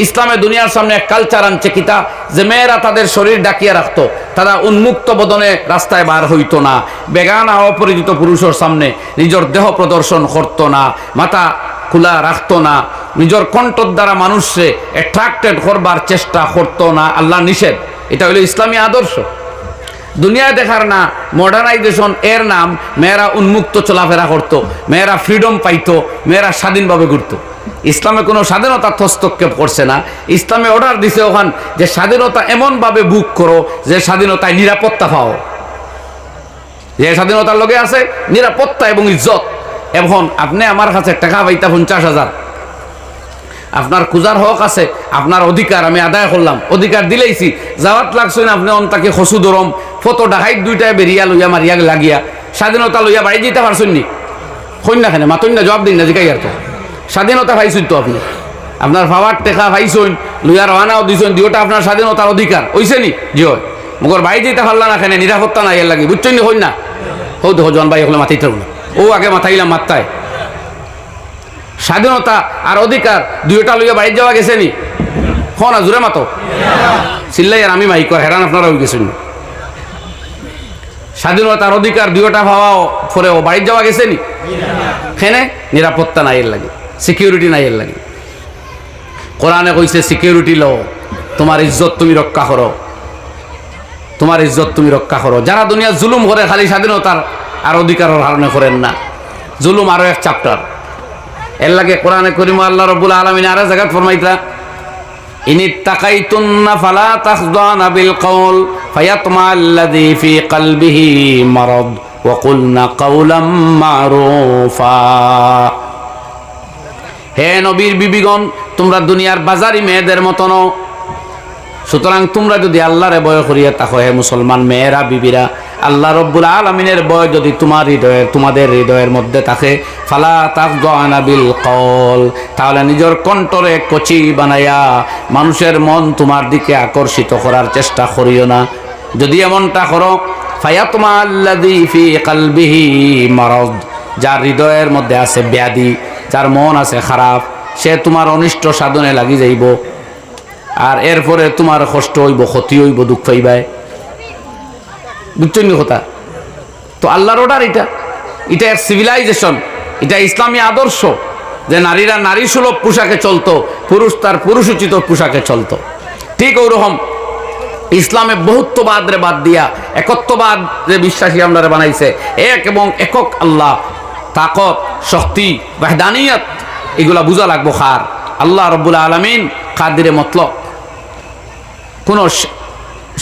ইসলামে দুনিয়ার সামনে এক কালচার আনছে কিতা, যে মেয়েরা তাদের শরীর ডাকিয়ে রাখতো, তারা উন্মুক্ত বদনে রাস্তায় বার হইতো না, বেগানা অপরিচিত পুরুষের সামনে নিজের দেহ প্রদর্শন করতো না, মাথা খোলা রাখতো না, নিজের কণ্ঠর দ্বারা মানুষকে অ্যাট্রাক্টেড করবার চেষ্টা করতো না। আল্লাহ নিষেধ। এটা হলো ইসলামী আদর্শ। দুনিয়ায় দেখার না মডার্নাইজেশন এর নাম মেয়েরা উন্মুক্ত চলাফেরা করতো, মেয়েরা ফ্রিডম পাইতো, মেয়েরা স্বাধীনভাবে ঘুরতো। ইসলামে কোনো স্বাধীনতা হস্তক্ষেপ করছে না। ইসলামে অর্ডার দিছে ওখান যে স্বাধীনতা এমনভাবে বুক করো যে স্বাধীনতায় নিরাপত্তা পাও, যে স্বাধীনতার লগে আছে নিরাপত্তা এবং ইজ্জত। এখন আপনি আমার কাছে টাকা পাইতা 50,000, আপনার খুঁজার হক আছে, আপনার অধিকার আমি আদায় করলাম, অধিকার দিলেইছি, যাওয়াত লাগছে না আপনি অন্তাকে খসু দরম ফটো ডাহাই দুইটায় বেরিয়া লইয়া মারিয়া লাগিয়া স্বাধীনতা লইয়া বাড়ি যেতে পারছেন নি? কন্যা খানে মাতন না, জবাব দিন না, জিকাই আর তো স্বাধীনতা পাইছেন তো আপনি, আপনার পাওয়ার টেকা পাইছেন, লইয়া রওনাও দিছেন, দিওটা আপনার স্বাধীনতার অধিকার হইছে নি? জি হয়। মগর বাড়ি যেতে পারলা না খানে, নিরাপত্তা নাই এর লাগে, বুঝছেন নি? হই না হো দেখো জন ভাই হলে মাথায় থাকুন, ও আগে মাথাইলাম মাত্রায়। স্বাধীনতা আর অধিকার দুইটা লইয়া বাড়ি যাওয়া গেছে নি? হ না, জোরে মাতো চিল্লাই আর আমি মাইক হেরান আপনারা হয়ে গেছেন। স্বাধীনতার অধিকার দুইটা পাওয়া পরেও বাড়ি যাওয়া গেছে নি? খেনে নিরাপত্তা নাই এর লাগে, সিকিউরিটি নাই এর লাগে। কোরআনে কইছে সিকিউরিটি লো, তোমার ইজ্জত তুমি রক্ষা করো, তোমার ইজ্জত তুমি রক্ষা করো। যারা দুনিয়া জুলুম করে খালি স্বাধীনতার আর অধিকারের কারণে করেন না, জুলুম আরো এক চ্যাপ্টার। এর লাগে কোরআনে করিম আল্লাহ রাব্বুল আলামিন আরেক জায়গায় ফরমাইতা, ইনিত্তাকাইতুন্না ফালা তাখদানা বিল কওল ফায়াতমা আল্লাযী ফি কলবিহি মারাদ ওয়া কুলনা কাওলাম মারুফা। হে নবীর বিবিগণ, তোমরা দুনিয়ার বাজারি মেয়েদের মতো নও। সুতরাং তোমরা যদি আল্লাহরে ভয় করিয়া থাকো, হে মুসলমান মেয়েরা, বিবিরা, আল্লাহ রব্বুল আলামিনের ভয় যদি তোমাদের হৃদয়ের মধ্যে থাকে, ফালা তাখদানা বিল কওল, তাহলে নিজের কণ্ঠরে কচি বানাইয়া মানুষের মন তোমার দিকে আকর্ষিত করার চেষ্টা করিও না। যদি এমনটা করো, ফায়াতমা আল্লাযী ফি কলবিহি মারাদ, যার হৃদয়ের মধ্যে আছে ব্যাধি, যার মন আছে খারাপ, সে তোমার অনিষ্ট সাধনে লাগি যাইব, আর এরপরে তোমার কষ্ট হইব, ক্ষতি হইব, দুঃখ পাইবাই। বুঝছেন কথা? তো আল্লাহর অর্ডার এটা, এটা এক সিভিলাইজেশন, এটা ইসলামী আদর্শ, যে নারীরা নারী সুলভ পোশাকে চলতো, পুরুষ তার পুরুষোচিত পোশাকে চলতো। ঠিক ওরকম ইসলামে বহুত্ববাদ রে বাদ দিয়া একত্ববাদ যে বিশ্বাসী আমরা বানাইছে, এক এবং একক আল্লাহ, তাকত, শক্তি, ওয়াহদানিয়ত, এগুলা বুঝা লাগবো। খার আল্লাহ রব্বুল আলামিন কাদিরে মতলব, কোন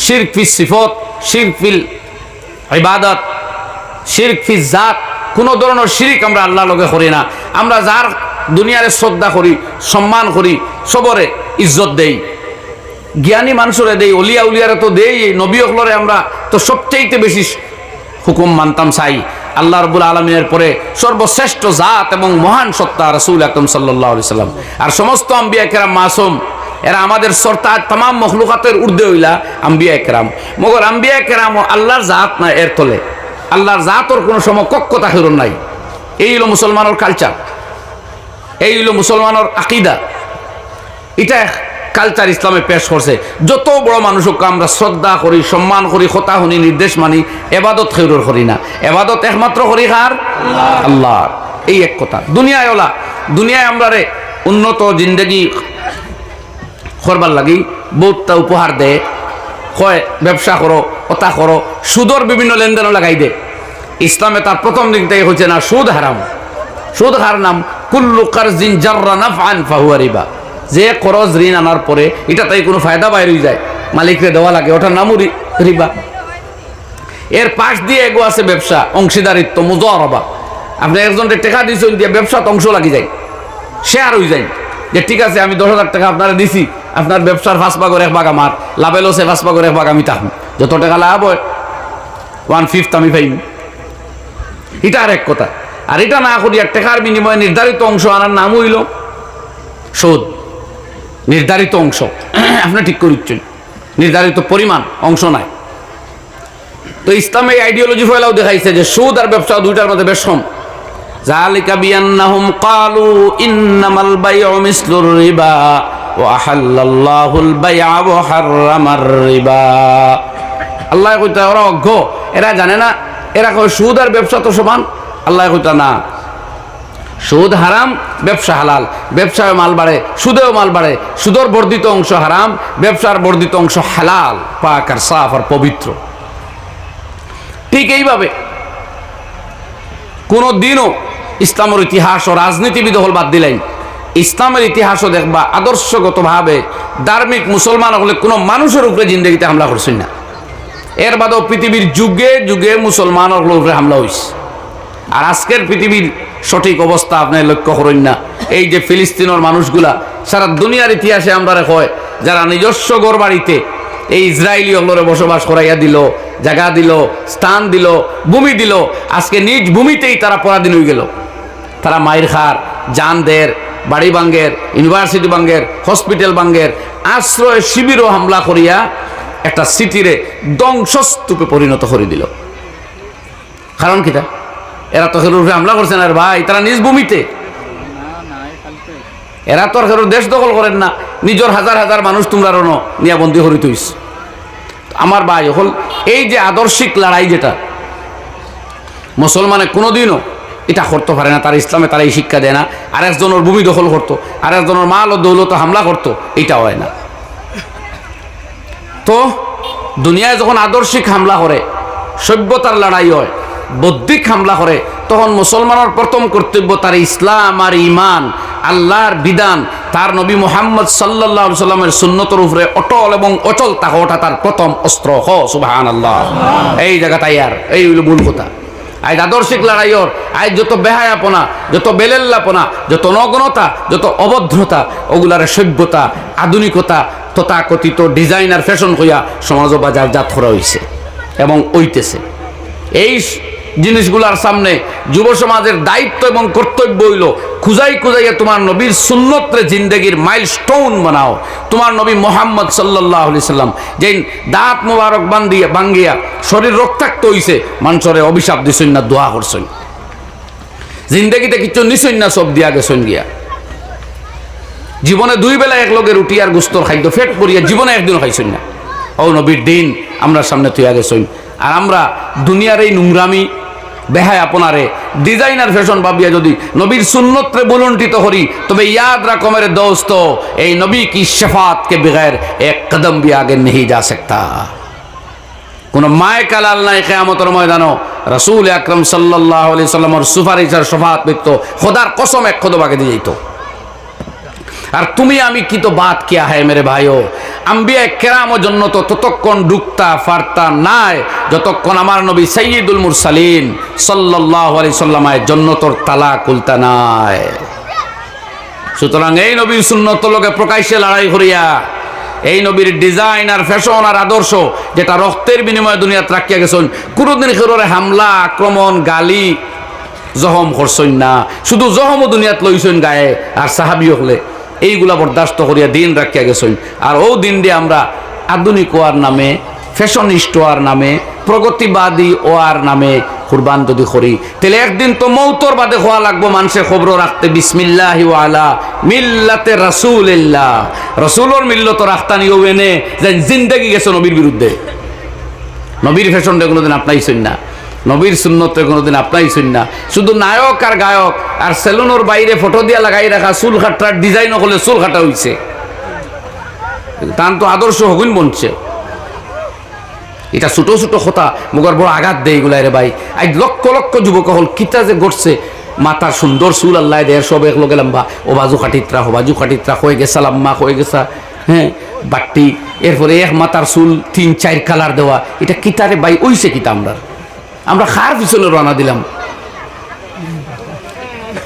শিরক ফিস সিফত, শিরক ফিল ইবাদত, শিরক ফিস জাত, কোন ধরনের শিরক আমরা আল্লাহ লগে করি না। আমরা যার দুনিয়ারে শ্রদ্ধা করি, সম্মান করি, সবরে ইজ্জত দেই, জ্ঞানী মানুষরে দেই, অলিয়া উলিয়ারে তো দেই, নবী হলরে আমরা তো সবচেয়ে বেশি হুকুম মানতাম চাই। আল্লাহ রাব্বুল আলামিনের পরে সর্বশ্রেষ্ঠ জাত এবং মহান সত্তা রাসূল আকরাম সাল্লাল্লাহু আলাইহি সাল্লাম, আর সমস্ত আম্বিয়া কেরাম মাসুম, এরা আমাদের সরতাজ তামাম মখলুকাতের ঊর্ধ্বে হইলা আম্বিয়া কেরাম। মগর আম্বিয়া কেরাম আল্লাহর জাত না, এর তলে আল্লাহর জাতর কোনো সমকক্ষ তাহির নাই। এই হলো মুসলমানের কালচার, এই হলো মুসলমানের আকিদা। এটা কালচার ইসলামে পেশ করছে। যত বড় মানুষকে আমরা শ্রদ্ধা করি, সম্মান করি, কথা শুনি, নির্দেশ মানি, এবাদত খেউর করি না। এবাদত একমাত্র করি কার? আল্লাহর। এই এক কথা। দুনিয়ায় ওলা, দুনিয়ায় আমরা রে উন্নত জিন্দগি করবার লাগি বহুতটা উপহার দে, কয় ব্যবসা করো, কথা করো, সুদর বিভিন্ন লেনদেনও লাগাই দে। ইসলামে তার প্রথম দিক থেকে হচ্ছে না সুদ হারাম। সুদ হার নাম কুল্লু কারজিন জাররা নাফআন ফাহুয়া রিবা। যে খরচ ঋণ আনার পরে এটা তাই কোনো ফায়দা বাইরে যায়, মালিকরে দেওয়া লাগে, ওটার নামও রিবা। এর পাশ দিয়ে এগো আছে ব্যবসা, অংশীদারিত্ব, মুজারাবা। আপনি একজনকে টাকা দিয়েছেন দিয়ে ব্যবসাত অংশ লাগি যায়, শেয়ার হয়ে যায়, যে ঠিক আছে আমি 10,000 টাকা আপনারা দিছি, আপনার ব্যবসার 5 ভাগের 1 ভাগ আমার, লাভে লসে 5 ভাগের 1 ভাগ আমি থাকব, যত টাকা লাভ হয় 1/5 আমি পাইব। এটা আর এক কথা। আর এটা না করি এক টাকার বিনিময়ে নির্ধারিত অংশ আনার নাম হইল সুদ। নির্ধারিত অংশ আপনি ঠিক করিচ্ছেন, নির্ধারিত পরিমাণ অংশ নাই। তো ইসলামে আইডিওলজি ফেলাও দেখাইছে যে সুদ আর ব্যবসা দুইটার মধ্যে বেশ কম। যালিকা বিআন্নাহুম ক্বালু ইন্নামাল বাইউ মিসলুর রিবা ওয়া আহাল্লাল্লাহুল বাইআ ওয়া হাররামার রিবা। আল্লাহ কইতা ওরা অজ্ঞ, এরা জানে না, এরা কয় সুদ আর ব্যবসা তো সমান। আল্লাহ কইতা না, সুদ হারাম, ব্যবসা হালাল। ব্যবসায় মাল বাড়ে, সুদেও মাল বাড়ে। সুদের বর্ধিত অংশ হারাম, ব্যবসার বর্ধিত অংশ হালাল, পাক আর সাফ আর পবিত্র। ঠিক এইভাবে কোনো দিনও ইসলামের ইতিহাস ও রাজনীতিবিদ হল বাদ দিলেন, ইসলামের ইতিহাসও দেখবা আদর্শগতভাবে ধার্মিক মুসলমান হলে কোনো মানুষের উপরে জিন্দগিতে হামলা করছেন না। এর বাদেও পৃথিবীর যুগে যুগে মুসলমানের উপরে হামলা হয়েছে। আর আজকের পৃথিবীর সঠিক অবস্থা আপনি লক্ষ্য করেন না। এই যে ফিলিস্তিনের মানুষগুলা সারা দুনিয়ার ইতিহাসে আমরা হয় যারা নিজস্ব ঘর বাড়িতে এই ইসরায়েলি হলরে বসবাস করাইয়া দিল, জায়গা দিল, স্থান দিল, ভূমি দিল, আজকে নিজ ভূমিতেই তারা পরাধীন হয়ে গেল। তারা মায়ের খার, জান দের, বাড়ি ভাঙ্গের, ইউনিভার্সিটি ভাঙ্গের, হসপিটাল ভাঙ্গের, আশ্রয় শিবিরও হামলা করিয়া একটা সিটিরে ধ্বংসস্তূপে পরিণত করে দিল। কারণ কিটা? এরা তো খেরুর হামলা করছেন আর ভাই, তারা নিজ ভূমিতে। এরা তো আর খেরুর দেশ দখল করেন না, নিজের হাজার হাজার মানুষ তোমরা রনো নিয়া বন্দী করি তুইস। আমার ভাই হল এই যে আদর্শিক লড়াই, যেটা মুসলমানে কোনোদিনও এটা করতে পারে না, তার ইসলামে তারা এই শিক্ষা দেয় না। আর একজনের ভূমি দখল করতো, আর একজনের মাল ও দৌলত হামলা করতো, এটা হয় না। তো দুনিয়ায় যখন আদর্শিক হামলা করে, সভ্যতার লড়াই হয়, বৌদ্ধিক হামলা করে, তখন মুসলমানের প্রথম কর্তব্য তার ইসলাম আর ইমান, আল্লাহর বিধান, তার নবী মুহাম্মদ সাল্লাল্লাহু আলাইহি সাল্লামের সুন্নতের উপরে অটল এবং অচল থাকা, ওটা তার প্রথম অস্ত্র। হ সুবহানাল্লাহ। এই জায়গা তাই আর এই হইল মূল কথা। আজ আদর্শিক লড়াইয়র আজ যত বেহায়াপনা, যত বেলেল্লাপনা, যত নগ্নতা, যত অভদ্রতা, ওগুলার সভ্যতা, আধুনিকতা, তথাকথিত ডিজাইনার ফ্যাশন হইয়া সমাজ বাজার জাত করা হইছে এবং হইতেছে। এই জিনিসগুলার সামনে যুব সমাজের দায়িত্ব এবং কর্তব্য হইল খুঁজাই খুঁজাইয়া তোমার নবীর সুন্নতরে জিন্দগির মাইলস্টোন বানাও। তোমার নবী মুহাম্মদ সাল্লাল্লাহু আলাইহি সাল্লাম যেই দাঁত মোবারক ভাঙ্গিয়া শরীর রক্তাক্ত হইছে, মানুষরে অভিশাপ দিছেন না, দোয়া করছেন। জিন্দগিতে কিছু নিছেন না, সব দিয়া গেছেন গিয়া। জীবনে দুই বেলা এক লগে রুটি আর গুস্তর খাদ্য ফেট পড়িয়া জীবনে একদিনও খাইছেন না। ও নবীর দিন আমরা সামনে তুইয়া গেছেন। আর আমরা দুনিয়ার এই নোংরামি বেহায় আপনারে ডিজাইনার ফ্যাশন ভাবিয়া যদি নবীর সুন্নতরে বুলন্ডিত করি, তবে ইয়াদ রাখো মেরে দোস্ত, এই নবী কি শফাত के बगैर एक कदम भी आगे नहीं जा सकता। কোন মায় কালাল নাই কিয়ামতের ময়দানও রাসূল আকরাম সাল্লাল্লাহু আলাইহি সাল্লামের সুপারিশ আর শফাত ব্যক্ত খোদার কসম এক কদম আগে দিয়ে যেত। আর তুমি আমি কি তো বাত কিয়া है मेरे भाइयों, আম্বিয়া কেরাম জন্য তো ততক্ষণ ডুকতা ফারতা নাই যতক্ষণ আমার নবী সাইয়্যিদুল মুরসালিন সাল্লাল্লাহু আলাইহি সাল্লামের জান্নাতের তালা খুলতা নাই। সুতরাং এই নবীর সুন্নতের লগে প্রকাশ্যে লড়াই করিয়া, এই নবীর ডিজাইন আর ফ্যাশন আর আদর্শ যেটা রক্তের বিনিময়ে দুনিয়াতে রাখিয়া গেছেন, কোনোদিন খেরোরে হামলা, আক্রমণ, গালি, জহম করছেন না। শুধু জহমও দুনিয়াত লইছেন গায়ে, আর সাহাবী হলে এইগুলা বরদাস্ত করিয়া দিন রাখিয়া গেছেন। আর ও দিন দিয়ে আমরা আধুনিক ওয়ার নামে, ফ্যাশনিস্ট ওয়ার নামে, প্রগতিবাদী ওয়ার নামে কুরবান যদি করি, তাহলে একদিন তো মৌতর বাদে হওয়া লাগবো মানুষের খবর রাখতে বিসমিল্লাহি ওয়া আলা মিল্লাতে রাসূলিল্লাহ। রাসূলের মিল্লত রাখতানি ওয়েনে যে জিন্দেগি গেছে নবীর বিরুদ্ধে। নবীর ফ্যাশনটা কোনোদিন আপনাইছেন না, নবীর সুন্নতে কোনোদিন আপনাইছেন না। শুধু নায়ক আর গায়ক আর সেলুনের বাইরে ফটো দিয়া লাগাই রাখা চুল কাটার ডিজাইন হলে চুল কাটা হইছে, তান তো আদর্শ হগুন বনছে। এটা ছোট ছোট কথা মগর বড় আঘাত দেয় এগুলা রে ভাই। আজ লক্ষ লক্ষ যুবক হল কিতা যে ঘটছে, মাথার সুন্দর চুল আল্লাহ দেয় সব এক লগে লম্বা, ও বাজু খাটিত্রা হো বাজু খাটিত্রা হয়ে গেছা, লাম্মা হয়ে গেছা, হ্যাঁ বাট্টি, এরপরে এক মাথার চুল 3-4 কালার দেওয়া, এটা কিতারে ভাই ওইছে কিতা? আমরা খার পিছনে রানা দিলাম,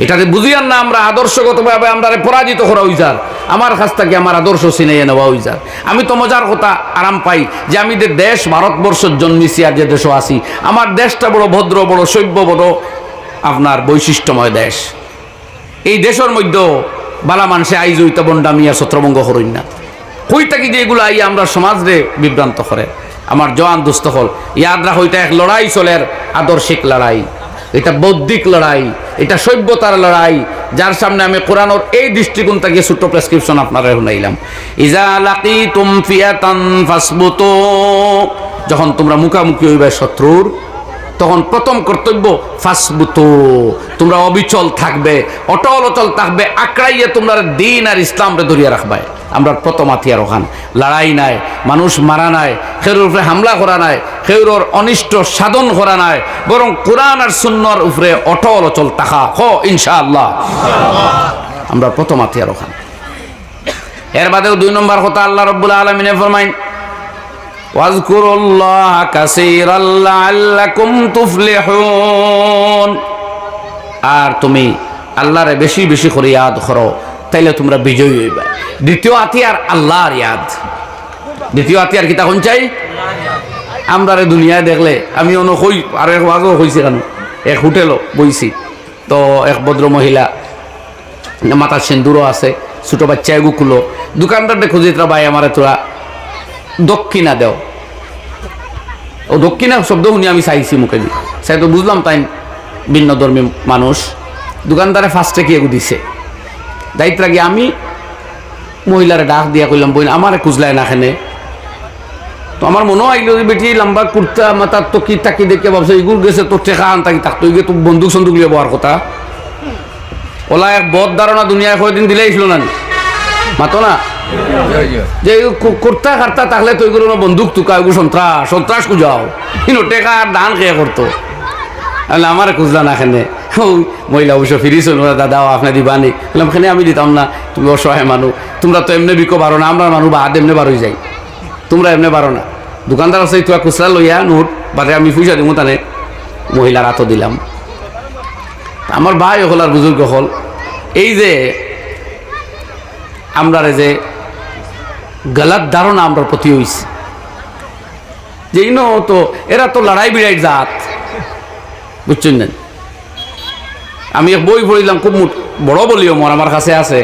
এটাতে বুঝিয়ান না আমরা আদর্শগতভাবে আমরা পরাজিত করা হই যার। আমার কাছ থেকে আমার আদর্শ চিনাইয়া নেওয়া হই যার। আমি তো মজার কথা আরাম পাই যে আমি যে দেশ ভারতবর্ষের জন্মিছি আর যে দেশও আছি, আমার দেশটা বড় ভদ্র, বড় সভ্য, বড় আপনার বৈশিষ্ট্যময় দেশ। এই দেশের মধ্যেও বালা মানুষে আইজ হইতে বন্ডামিয়া ছত্রভঙ্গ করেন না। কই থাকি যে এগুলো আই আমরা সমাজরে বিভ্রান্ত করে। আমার জওয়ান দুস্থ হল ইয়াদ রাখ, হইতে এক লড়াই চলের, আদর্শিক লড়াই। এটা বৌদ্ধিক লড়াই, এটা সভ্যতার লড়াই, যার সামনে আমি কোরআনের এই দৃষ্টিকোণ থেকে ছোট্ট প্রেসক্রিপশন আপনারা শুনাইলাম। ইজা লাকিতুম ফিয়াতান ফাসবুতু, যখন তোমরা মুখামুখি হইবে শত্রুর, তখন প্রথম কর্তব্য ফাসবুতু, তোমরা অবিচল থাকবে, অটল অচল থাকবে, আঁকড়াইয়ে তোমরা দিন আর ইসলামরে ধরিয়া রাখবে। আমরা প্রথম হাতিয়ার ওখান, লড়াই নাই, মানুষ মারা নাই, খেরুর উপরে হামলা করা নাই, খেরুর অনিষ্ট সাধন করা নাই, বরং কোরআন আর সুন্নাহর উপরে অটল অচল থাকা। হো ইনশাআল্লাহ, আমরা প্রথম হাতিয়ার ওখান। এর বাদেও 2 নম্বর কথা আল্লাহ রাব্বুল আলামিনে ফরমাইন, ওয়াজকুরুল্লাহ কাসীরাল লাআল্লাকুম তুফলিহুন, আর তুমি আল্লাহরে বেশি বেশি করে ইয়াদ করো, তাইলে তোমরা বিজয়ী হইবা। দ্বিতীয় হাতিয়ার আল্লাহর ইয়াদ। দ্বিতীয় হাতিয়ার কিতা কোন চাই? আমরা রে দুনিয়ায় দেখলে, আমি অন্য কই আর এক বাজও হইছে কেন, এক হোটেলও বইছি, তো এক ভদ্র মহিলা, মাথার সিন্দুরও আছে, ছোট বাচ্চা এগুলো, দোকানদারটা খুঁজিতরা ভাই আমার তোরা দক্ষিণা দেও। ও দক্ষিণা শব্দ শুনি আমি চাইছি মুখে দিয়ে, চাই তো বুঝলাম তাই ভিন্ন ধর্মী মানুষ। দোকানদারে ফার্স্টে কি এগু দিছে, দায়িত্ব রাখি আমি মহিলারে ডাক দিয়া কইলাম, বই আমারে খুঁজলায় না খেনে। তো আমার মনে হয় বেটি লম্বা কুর্তা মাথার তো কি তাকি দেখে ভাবছে এগুলো গেছে তোর টেকা আন তাকি থাকতো, তো বন্দুক সন্দুক লিয়ে বহার কথা। ওলা এক বদ ধারণা দুনিয়ায় কয়েকদিন দিলেই ছিল না, মাতো না যে কুর্তা কার্তা থাকলে তো এগুলো বন্দুক তুকা, এগুলো সন্ত্রাস সন্ত্রাস খুঁজাও, কিন্তু টেকা আর দান খেয়ে করতো। আমার খুঁজলা না এখানে, মহিলা অবশ্য ফিরিস দাদা আপনি দিবানি, বললাম এখানে আমি দিতাম না, তুমি অসহায় মানুষ, তোমরা তো এমনি বিকো পারো না, আমরা মানুষ বাদ এমনি বারোই যাই, তোমরা এমনি পারো না। দোকানদার আছে তোরা খুচরা লইয়া নোট বাদে আমি পয়সা দিব, তানে মহিলার হাতও দিলাম। আমার ভাই হল আর বুজুর্গ হল, এই যে আমরা যে গলত ধারণা আমরা প্রতি হইছে, যে তো এরা তো লড়াই বিড়াই জাত, বুঝছেন না। আমি এক বই পড়িলাম, খুব বড় বলিও মর আমার কাছে আছে,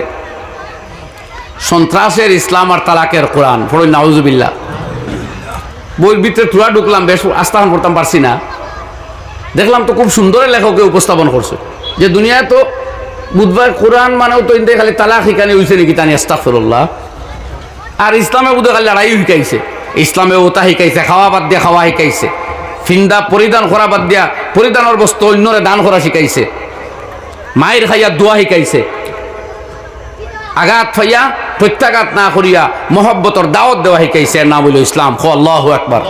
সন্ত্রাসের ইসলাম আর তালাকের কোরআন, পড়ি নাউজুবিল্লাহ। বইয়ের ভিতরে তুরা ঢুকলাম, বেশ আস্থান করতাম পারছি না, দেখলাম তো খুব সুন্দর লেখকে উপস্থাপন করছে, যে দুনিয়ায় তো বুধবার কোরআন মানেও তো ইন্দে খালি তালাক শিখানি হয়েছে নাকি, তানি আস্তাগফিরুল্লাহ। আর ইসলামে বুধে খালি লড়াই শিখাইছে, ইসলামে ওটা শিখাইছে, খাওয়া বাদ দিয়া খাওয়া শিখাইছে, ফিন্দা পরিধান করা বাদ দিয়া পরিধানের বস্তু অন্যরে দান করা শিখাইছে, মায়ের খাইয়া দোয়া শিখাইছে, আঘাত ফাইয়া প্রত্যাঘাত না করিয়া মহব্বতর দাওয়াত দেওয়া শিখাইছে। না বলিল ইসলাম। আল্লাহু আকবার।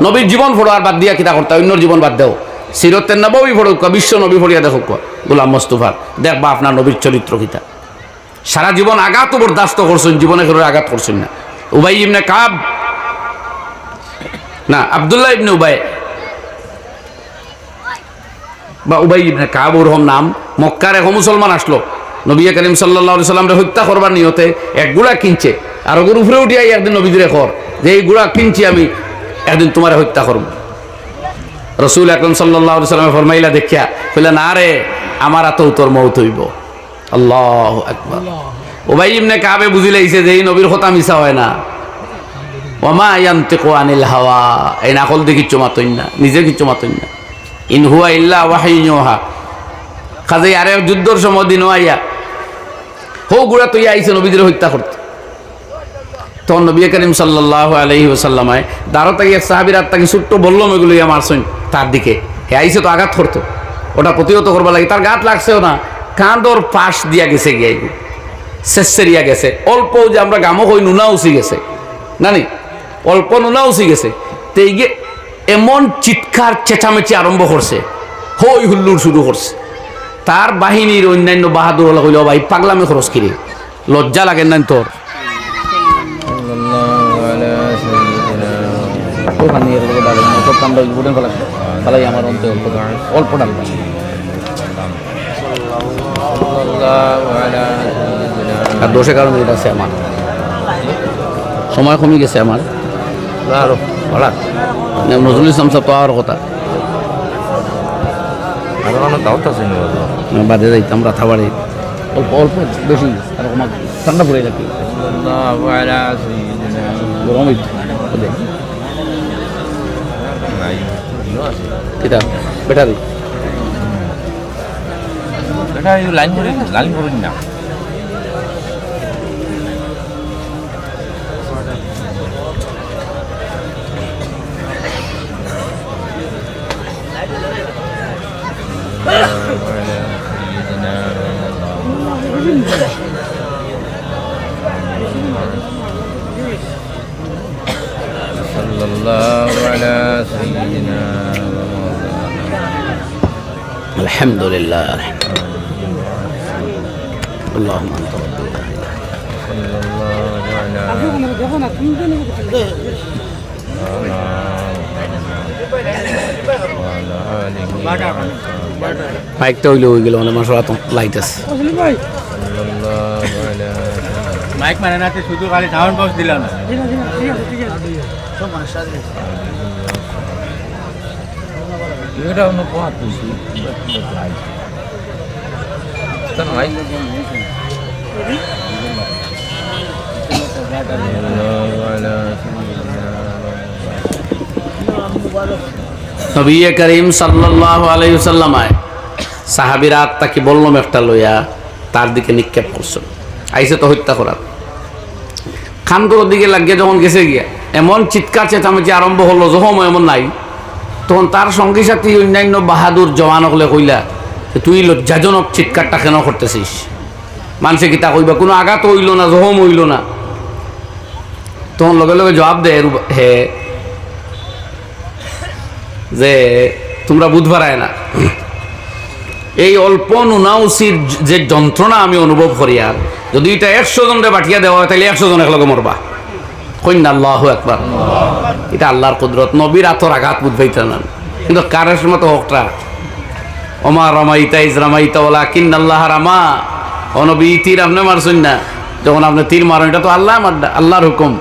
নবীর জীবন ফোড়ো আর বাদ দিয়া কিতা করতে, অন্যর জীবন বাদ দেও, সিরতের নবী ফোড়ো, বিশ্ব নবী ফড়িয়া দেখো গোলাম মোস্তফার, দেখবা আপনার নবীর চরিত্র কিতা। সারা জীবন আঘাত বরদাস্ত করছেন, জীবনে করে আঘাত করছেন না। উবাই ইবনে কাব না, আব্দুল্লাহ ইবনে উবাই বা উবাই ইবনে কাব ওরকম নাম, মক্কার এক মুসলমান আসলো, নবী করিম সাল্লাল্লাহু আলাইহি সাল্লামকে হত্যা করবার নিয়তে এক গুড়া কিনছে, আর ওগুর উপরে উঠিয়াই একদিন নবীদের কর যে এই গুড়া কিনছি আমি, একদিন তোমারে হত্যা করব। রাসূল আকরাম সাল্লাল্লাহু আলাইহি সাল্লাম ফরমাইলা দেখিয়া কইলা, না রে আমার এত তোর মওত হইব। আল্লাহু আকবার। উবাই ইবনে কাবে বুঝিলাইছে যে এই নবীর কথা মিছা হয় না। ওমা ইয়ানতিকু আনিল হাওয়া, এই নাকল দিয়ে কিচ্ছু মাতইন না, নিজে কিচ্ছু মাতইন না। ইন হুয়া ইল্লা ওয়াহিয়ুন ইউহা। কাজে আরে যুদ্ধর সময় দিন আইয়া হো গুড়া তো আইছে নবীদের হত্যা করতে। তখন নবী করিম সাল্লাল্লাহু আলাইহি ওয়াসাল্লাম দাঁড়াতে এক সাহাবীর আত্মাকে ছোট্ট বললাম এগুলো মারছেন তার দিকে, হে আইছে তো আঘাত করতো, ওটা প্রতিহত করবার লাগে, তার গাত লাগছেও না, কাঁদর পাশ দিয়া গেছে, গিয়ে শেষেরিয়া গেছে, অল্প যে আমরা গামক হই নুনা উচি গেছে, নানি অল্প নুনা উচি গেছে, তো এই গিয়ে এমন চিৎকার চেঁচামেচি আরম্ভ করছে, হই হুল্লুর শুরু করছে। তার বাহিনীর অন্যান্য বাহাদুর হলো কইল, ভাই পাগলামে খরচ কিরে, লজ্জা লাগে না তোর? আমার অল্প ডাল আর দোষের কারণে এটা আছে, আমার সময় কমে গেছে, আমার আরো ভাড়া নজরুল ইসলাম সাহেব তো আর কথা বাদে যাইতাম রাথাবাড়ি, অল্প অল্প বেশি ঠান্ডা পড়ে যাবে, গরম এটা ব্যাটারি এটা লাইন করেন না আলহামদুলিল্লাহ اللهم انت ربي মাইকটা হইলে হয়ে গেল মানে মাসে লাইট আছে মাইক মানে না শুধু খালি সাউন্ড বক্স দিলাম না এটা অন্য পথ বুঝি তার মাইক নবী করিম সাল্লাল্লাহু আলাইহি ওয়াসাল্লাম সাহাবীরা তাকে বললাম একটা লইয়া তার দিকে নিক্ষেপ করছে আইসে তো হত্যা করার খানগোর দিকে লাগিয়ে যখন গেছে গিয়া এমন চিৎকার চেঁচামেচি আরম্ভ হলো যখন এমন নাই তখন তার সঙ্গী সাথী অন্যান্য বাহাদুর জওয়ান হলে কইলা তুই লজ্জাজনক চিৎকারটা কেন করতেছিস মানুষে কিতা কইবা কোনো আঘাত হইল না জহম হইল না তখন লগে লগে জবাব দে হে যে তোমরা বুধবার আয় না এই অল্প নুনাউসির যে যন্ত্রণা আমি অনুভব করি আর যদি এটা 100 জনরে বাটিয়া দেওয়া হয় তাহলে 100 জন একলগে মরবা কইনা আল্লাহু আকবার এটা আল্লাহর কুদরত নবীর আতর আঘাত বুঝবাইতে না কিন্তু কারের মতো হকটা ওমা রামাইতা ইজ রামাইতা ওয়ালাকিন্নাল্লাহ রামা ও নবী তীর আপনি মারছেন না যখন আপনি তীর মারেন এটা তো আল্লাহর হুকুম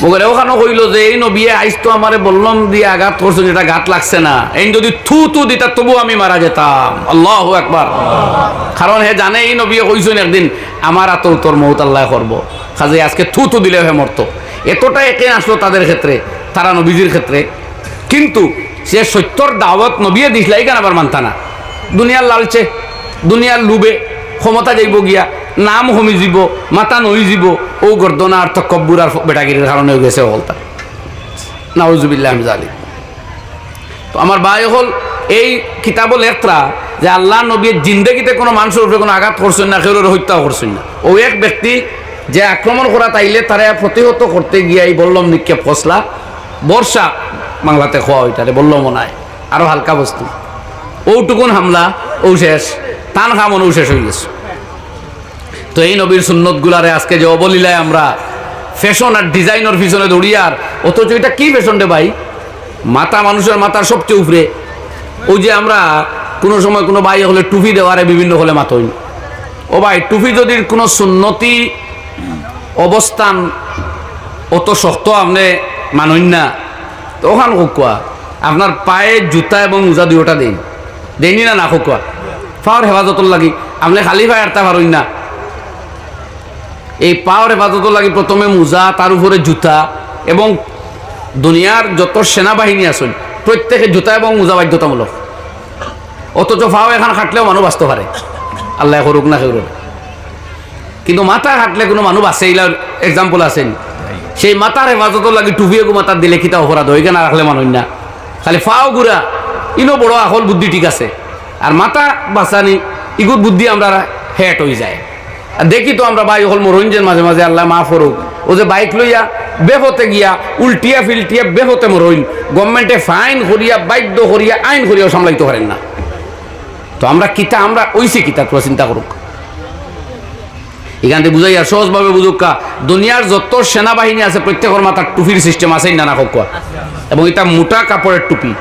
মগরে ওখানে কইল যে এই নবী আইস তো আমারে বললাম দিয়ে আঘাত করছেন এটা ঘাত লাগছে না এই যদি থু দিতা তবু আমি মারা যেতাম আল্লাহু আকবার কারণ হে জানে এই নবী কইছেন একদিন আমার আত তোর মউত আল্লাহ করব কাজে আজকে থু দিলে হে মরতো এতটা একে আসলো তাদের ক্ষেত্রে তারা নবীজির ক্ষেত্রে কিন্তু সে সত্যর দাওয়াত নবী দিছলাই কেন আবার মানতা না দুনিয়ার লালচে দুনিয়ার লুবে ক্ষমতা যাইব গিয়া নাম হমি যাব মাতা নই যাব ও গর্দনা আর তকব্বুর আর বেটাগিরির কারণে হয়ে গেছে হলতা নাউজুবিল্লাহ জালিক তো আমার ভাই হল এই কিতাব লেখরা যে আল্লাহ নবীর জিন্দেগিতে কোনো মানুষের উপরে কোনো আঘাত করছেন না কেউ হত্যাও করছেন না ও এক ব্যক্তি যে আক্রমণ করা তাইলে তারা প্রতিহত করতে গিয়াই বললাম নিক্ষেপ ফসলা বর্ষা বাংলাতে খোয়া ওইটারে বললাম মনে হয় আরো হালকা বস্তু ওটুকুন হামলা ও শেষ টান খামন ও শেষ হয়ে গেছে তো এই নবীর সুন্নত গুলারে আজকে যে অবলীলায় আমরা ফ্যাশন আর ডিজাইনের পিছনে দৌড়ি আর অথচ এটা কি ফ্যাশন রে ভাই মাথা মানুষের মাথার সবচেয়ে উপরে ওই যে আমরা কোনো সময় কোনো ভাই হলে টুপি দেওয়ারে বিভিন্ন হলে মাথই ও ভাই টুপি যদি কোনো সুন্নতি অবস্থান অত শক্ত আপনি মানই না তো ওখান কোয়া আপনার পায়ে জুতা এবং মোজা দুইটা দেয়নি না কোয়া পাওয়ার হেফাজতর লাগি আপনি খালি পায়ে আরতা পারই না এই পাওয়ার হেফাজতর লাগি প্রথমে মোজা তার উপরে জুতা এবং দুনিয়ার যত সেনাবাহিনী আছেন প্রত্যেকে জুতা এবং মোজা বাধ্যতামূলক অথচ পাও এখন খাটলেও মানুষ বাঁচতে পারে আল্লাহ করুক না কেউ কিন্তু মাথা খাটলে কোনো মানুষ আছে এইলার এক্সাম্পল আছেন সেই মাথার হেফাজতর লাগি টুপিয়েগু মাথার দিলে কিতা অপরাধ হয়ে না রাখলে মানুষ না খালি ফাও গুড়া ইনো বড় আসল বুদ্ধি ঠিক আছে আর মাথা বাঁচানি ইগুর বুদ্ধি আমরা হেট হয়ে যায় আর দেখি তো আমরা ভাই হল মরঞ্জের মাঝে মাঝে আল্লাহ মা ফরুক ও যে বাইক লইয়া বেহতে গিয়া উল্টিয়া ফিল্টিয়া বেহতে মরইন গভর্নমেন্টে ফাইন করিয়া বাধ্য করিয়া আইন করিয়াও সামলাইতে পারেন না তো আমরা কিতা আমরা ওইসে কিতা তোরা চিন্তা করুক এখান থেকে বুঝাই আর সহজভাবে বুঝুকা দুনিয়ার যত সেনাবাহিনী আছে প্রত্যেকের মাথার টুপির সিস্টেম আছে নানা কোয়া এবং এটা মোটা কাপড়ের টুপি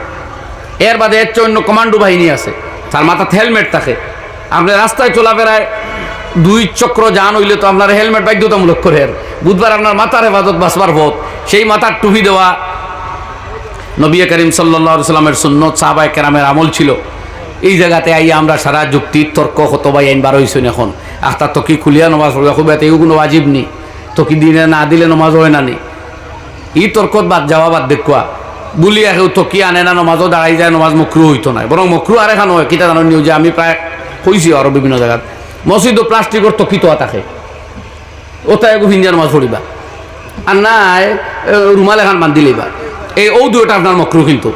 এর বাদে এর চেয়ে অন্য কমান্ডো বাহিনী আছে তার মাথাতে হেলমেট থাকে আপনি রাস্তায় চলাফেরায় 2 চক্র যান হইলে তো আপনার হেলমেট বাধ্যতামূলক করে বুধবার আপনার মাথার হেফাজত বাঁচবার পথ সেই মাথার টুপি দেওয়া নবী করিম সাল্লাল্লাহু আলাইহি সাল্লামের সুন্নত সাহাবায়ে কেরামের আমল ছিল এই জায়গাতে আইয়া আমরা সারা যুক্তি তর্ক হতবাই আইন বার হইছেন এখন আখতা তকি খুলিয়া নমাজ পড়বে খুব এত কোনো ওয়াজিব নি তকি দিনে না দিলে নমাজ হয় না নি ই তর্কত বাদ যাওয়া বাদ দেখুয়া বলিয়া কেউ তকি আনে না নমাজও দাঁড়াই যায় নমাজ মকরু হইতো না বরং মকরু আর এখন হয় কিতা জানো যে আমি প্রায় হয়েছি আরো বিভিন্ন জায়গায় মসজিদও প্লাস্টিকের তকিত থাকে ওটা এগো ভিন্দিয়া নামাজ পড়িবা আর নাই রুমাল এখান বান্ধি লইবা এই দুটা আপনার মকরু কিন্তু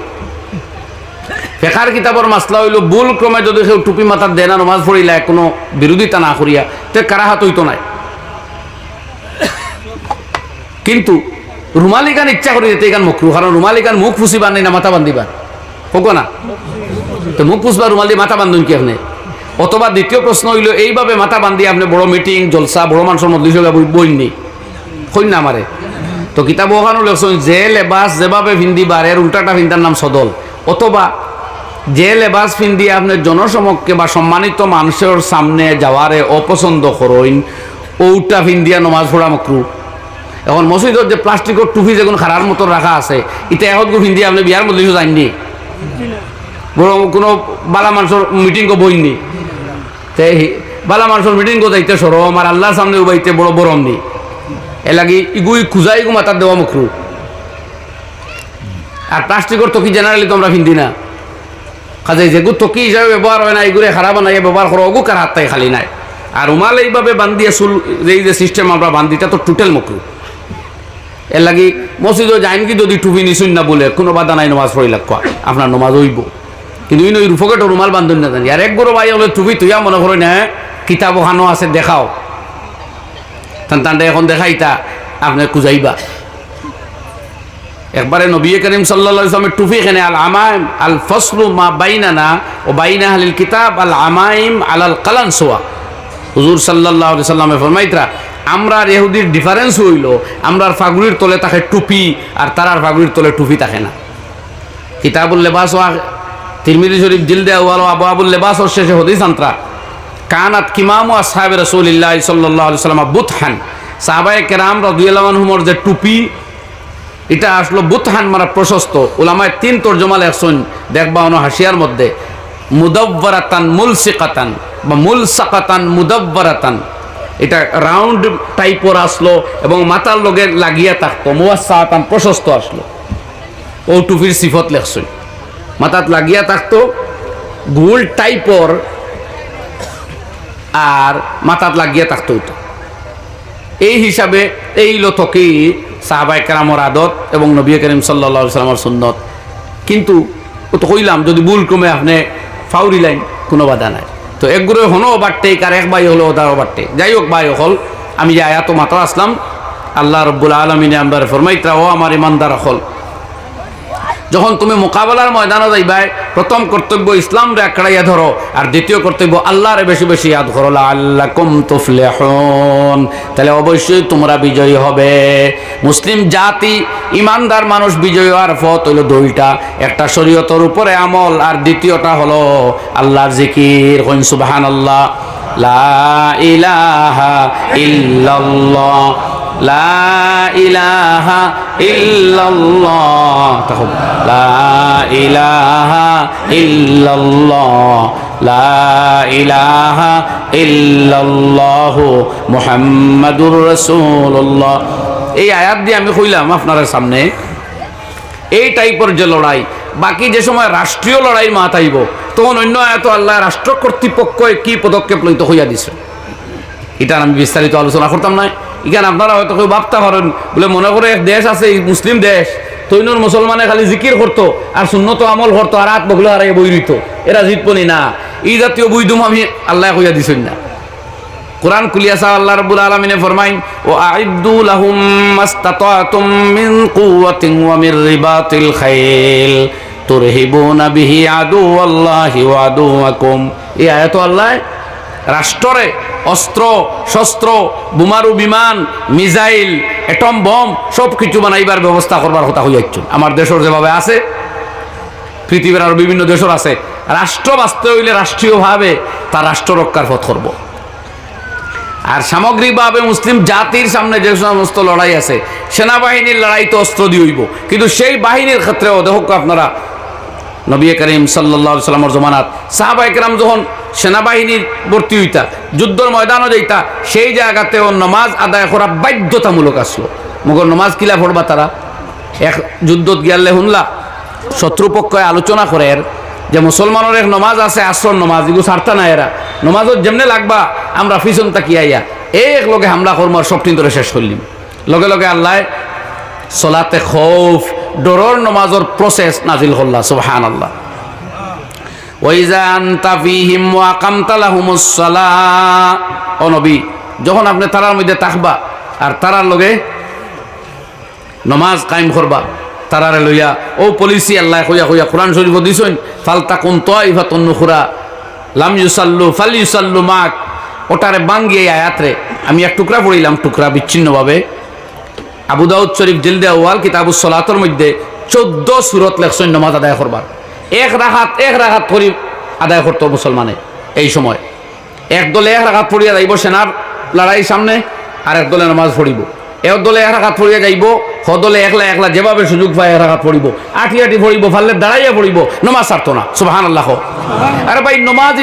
ফেকার কিতাবর মাসলা হইল ভুল ক্রমে যদি কেউ টুপি মাথার দেয় না নমাজ পড়িলা কোনো বিরোধিতা না করিয়া তে কারাহাত হইতো নাই কিন্তু রুমালি গান ইচ্ছা করি যেতে গান মকরু কারণ রুমালি গান মুখ ফুসিবার নেই না মাথা বান্ধিবার হোক না তো মুখ ফুসবা রুমালি মাথা বান্ধুন কি আপনি অথবা দ্বিতীয় প্রশ্ন হইল এইভাবে মাথা বান্ধি আপনি বড় মিটিং জলসা বড় মানুষের মধ্যে বইনি হই না আমারে তো কিতাব ওখানে লেখছেন যে লেবাস যেভাবে ভিন্দিবার এর উল্টাটা ভিন্দার নাম সদল অথবা যে লেবাস পিন্দি আপনি জনসমক্ষে বা সম্মানিত মানুষের সামনে যাওয়ারে অপছন্দ করেন ওটা পিন্দিয়া নমাজ পড়া মকরু এখন মসজিদের যে প্লাস্টিকের টুপি যেগুলো খারার মতো রাখা আছে এটা এখন পিন্দিয়া আপনি বিয়ার মধ্যে যাননি বড় কোনো বালা মানুষের মিটিং কো বইনি বালা মানুষের মিটিং কো যাইতে সরম আর আল্লাহর সামনে উবাইতে বড় বরম নি এ লাগি ইগুই খুঁজা ইগু মাথার দেওয়া মকরু আর প্লাস্টিকের টকি জেনারেলি তো আমরা পিন্দি না কাজে যেগুলো তকি হিসাবে ব্যবহার হয় না এগুলো খারাপ বানাই ব্যবহার করো ওগু কার হাতটাই খালি নাই আর রুমাল এইভাবে বান্ধিয়ে চুল এই যে সিস্টেম আমরা বান্ধিটা তো টোটাল মকরু এর লাগি মসজিদও যাইন কি যদি টুপি নিশুন না বলে কোনো বাধা নাই নমাজ পড়ি লাগবা আপনার নমাজ হইব কিন্তু ওই রুফকেটো রুমাল বান্ধন না জানি আর এক গরো ভাই হলে টুপি তুইয়া মনে করো না কিতাব ওখানো আছে দেখাও টানটা এখন দেখাইতা আপনি খুঁজাইবা একবারে নবী করিম সাল্লাল্লাহু আলাইহি ওয়াসাল্লামের টুপি এখানে আল আমাইম আল ফসলু মা বাইনানা ও বাইনা আহলিল কিতাব আল আমাইম আলাল কালানসোয়া হুজুর সাল্লাল্লাহু আলাইহি ওয়াসাল্লামে ফরমাইতরা আমরা আর ইহুদির ডিফারেন্স হইল আমরার ফাগুড়ির তলে থাকে টুপি আর তারার ফাগুড়ির তলে টুপি থাকে না কিতাবুল লিবাস ওয়া তিরমিজি শরীফ জিলদে আউয়াল আবওয়াবুল লিবাস ওর শেষে হাদিস আন্তরা কানাত কিমামু আসহাবে রাসূলিল্লাহ সাল্লাল্লাহু আলাইহি ওয়াসাল্লাম বুতহান সাহাবায়ে কেরাম রাদিয়াল্লাহু আনহুমর যে টুপি এটা আসলো বুতহান মানে প্রশস্ত উলামায়ে তিন তরজমা লেখছেন দেখবা অন হাসিয়ার মধ্যে মুদাব্বারাতান মুলসিকাতান বা মুলসাকাতান মুদাব্বারাতান এটা রাউন্ড টাইপের আসলো এবং মাথার লগে লাগিয়া থাকতো মুওয়াসাতান প্রশস্ত আসলো ও টুপির সিফত লেখছেন মাথাত লাগিয়া থাকতো গোল টাইপের আর মাথাত লাগিয়া থাকতো এই হিসাবে এই লতকি সাহাবায়ে কেরামের আদত এবং নবী করিম সাল্লাল্লাহু আলাইহি ওয়াসাল্লামের সুন্নত কিন্তু ও তো কইলাম যদি ভুল ক্রমে আপনি ফাউরি লাইন কোনো বাধা নাই তো একগুলো হনো বাড়তে কার এক ভাই হলো ওদারও বাড়তে যাই হোক ভাই হল আমি যে আয়াত মাত্র আসলাম আল্লাহ রব্বুল আলামিন আমদার ফরমাইতরা ও আমার ইমানদার হল যখন তুমি মোকাবেলার ময়দানে যাইবাই প্রথম কর্তব্য ইসলাম রে আঁকড়াইয়া ধরো আর দ্বিতীয় কর্তব্য আল্লাহরে বেশি বেশি ইয়াদ করো লাআল্লাকুম তুফলিহুন তাহলে অবশ্যই তোমরা বিজয়ী হবে মুসলিম জাতি ইমানদার মানুষ বিজয়ী হওয়ার পথ হইল দুইটা একটা শরীয়তের উপরে আমল আর দ্বিতীয়টা হলো আল্লাহর জিকির কইন সুবহানাল্লাহ লা ইলাহা ইল্লাল্লাহ লা ইলাহা ইল্লাল্লাহ তখন লা ইলাহা ইল্লাল্লাহ লা ইলাহা ইল্লাল্লাহ মুহাম্মাদুর রাসূলুল্লাহ এই আয়াত দিয়ে আমি কইলাম আপনাদের সামনে এই টাইপের যে লড়াই বাকি যে সময় রাষ্ট্রীয় লড়াইয়ের মাত আইব তখন অন্য আয়াত আল্লাহ রাষ্ট্র কর্তৃপক্ষ কি পদক্ষেপ লইতে হইয়া দিছে এটা আমি বিস্তারিত আলোচনা করতাম না এখানে আপনারা হয়তো কেউ ভাবতে পারেন বলে মনে করে এক দেশ আছে মুসলিম দেশ তৈনুর মুসলমানে খালি জিকির করতো আর সুন্নত আমল করতো আর হাত বগলে আর বই রইতো এরা জিতপনি না এই জাতীয় বইদুম আমি আল্লাহ কইয়া দিছেন না কুরআন কুলিয়াসা আল্লাহ রাব্বুল আলামিনে ফরমাইন ও আইদ্দু লাহুম মাস্তাতাতুম মিন কুওয়াতিন ওয়া মির রিবাতিল খাইল তুরহিবুনা বিহি আদুওয়াল্লাহি ওয়া আদুওয়াকুম এই আয়াত আল্লাহ রাষ্ট্রে অস্ত্র শস্ত্র বোমারু বিমান মিসাইল অ্যাটম বম সব কিছু বানাইবার ব্যবস্থা করবার কথা হইয়াছ আমার দেশের যেভাবে আছে পৃথিবীর আরো বিভিন্ন দেশের আছে রাষ্ট্র বাঁচতে হইলে রাষ্ট্রীয়ভাবে তার রাষ্ট্র রক্ষার পথ করব আর সামগ্রিকভাবে মুসলিম জাতির সামনে যে সমস্ত লড়াই আছে সেনাবাহিনীর লড়াই তো অস্ত্র দিয়ে হইব কিন্তু সেই বাহিনীর ক্ষেত্রেও দেখুক আপনারা নবী করিম সাল্লাল্লাহু আলাইহি ওয়াসাল্লামের জমানাত সাহাবায়ে কেরাম যখন সেনাবাহিনীর ভর্তি হইতা যুদ্ধের ময়দানও যাইতা সেই জায়গাতেও নামাজ আদায় করা বাধ্যতামূলক আসলো মগর নামাজ কিলা পড়বা তারা এক যুদ্ধত গিয়ালে শুনলা শত্রুপক্ষে আলোচনা করে যে মুসলমানের এক নমাজ আছে আসর নমাজ, এগুলো ছাড়তা না এরা নমাজত যেমনে লাগবা আমরা পিছন তাকিয়াইয়া এক লগে হামলা করবো আর সব ধরে শেষ করলিম। লগে লগে আল্লাহ সলাতে খৌফ ডরর নমাজর প্রসেস নাজিল করলা। সুবহানাল্লাহ। ওয়াইজা আনতা ফীহিম ওয়া আকামতা লাহুমুস সালাহ, ও নবী যখন আপনি তারার মধ্যে থাকবা আর তারার লগে নমাজ কায়েম করবা, তারারে লইয়া ও পলিসি আল্লাহ কইয়া কইয়া কোরআন শরীফ দিছেন ফালতাকুন তাইফাতুন নুখরা লাম ইউসাল্লু ফালইউসাল্লু মাক, ওটারে বাঙ্গিয়ে আয়াতরে আমি এক টুকরা পড়িলাম, টুকরা বিচ্ছিন্নভাবে। আবু দাউদ শরীফ জিলদে আউয়াল কিতাবুস সালাতের মধ্যে 14 সূরত লেখছেন নামাজ আদায় করবার। এক রাকাত পড়ি আদায় করতো মুসলমানে এই সময়। এক দলে এক রাকাত পড়িয়া যাইব সেনার লড়াই সামনে, আর এক দলে নামাজ পড়িব। এক দলে এক রাকাত পড়িয়া যাইব, দলে একলা একলা যেভাবে সুযোগ পায় এক রাকাত পড়িব, আটি আটি পড়িব, ফাললে দাঁড়াইয়া পড়িব, নমাজ ছাড়তো না। সুবহানাল্লাহ। আরে ভাই নমাজ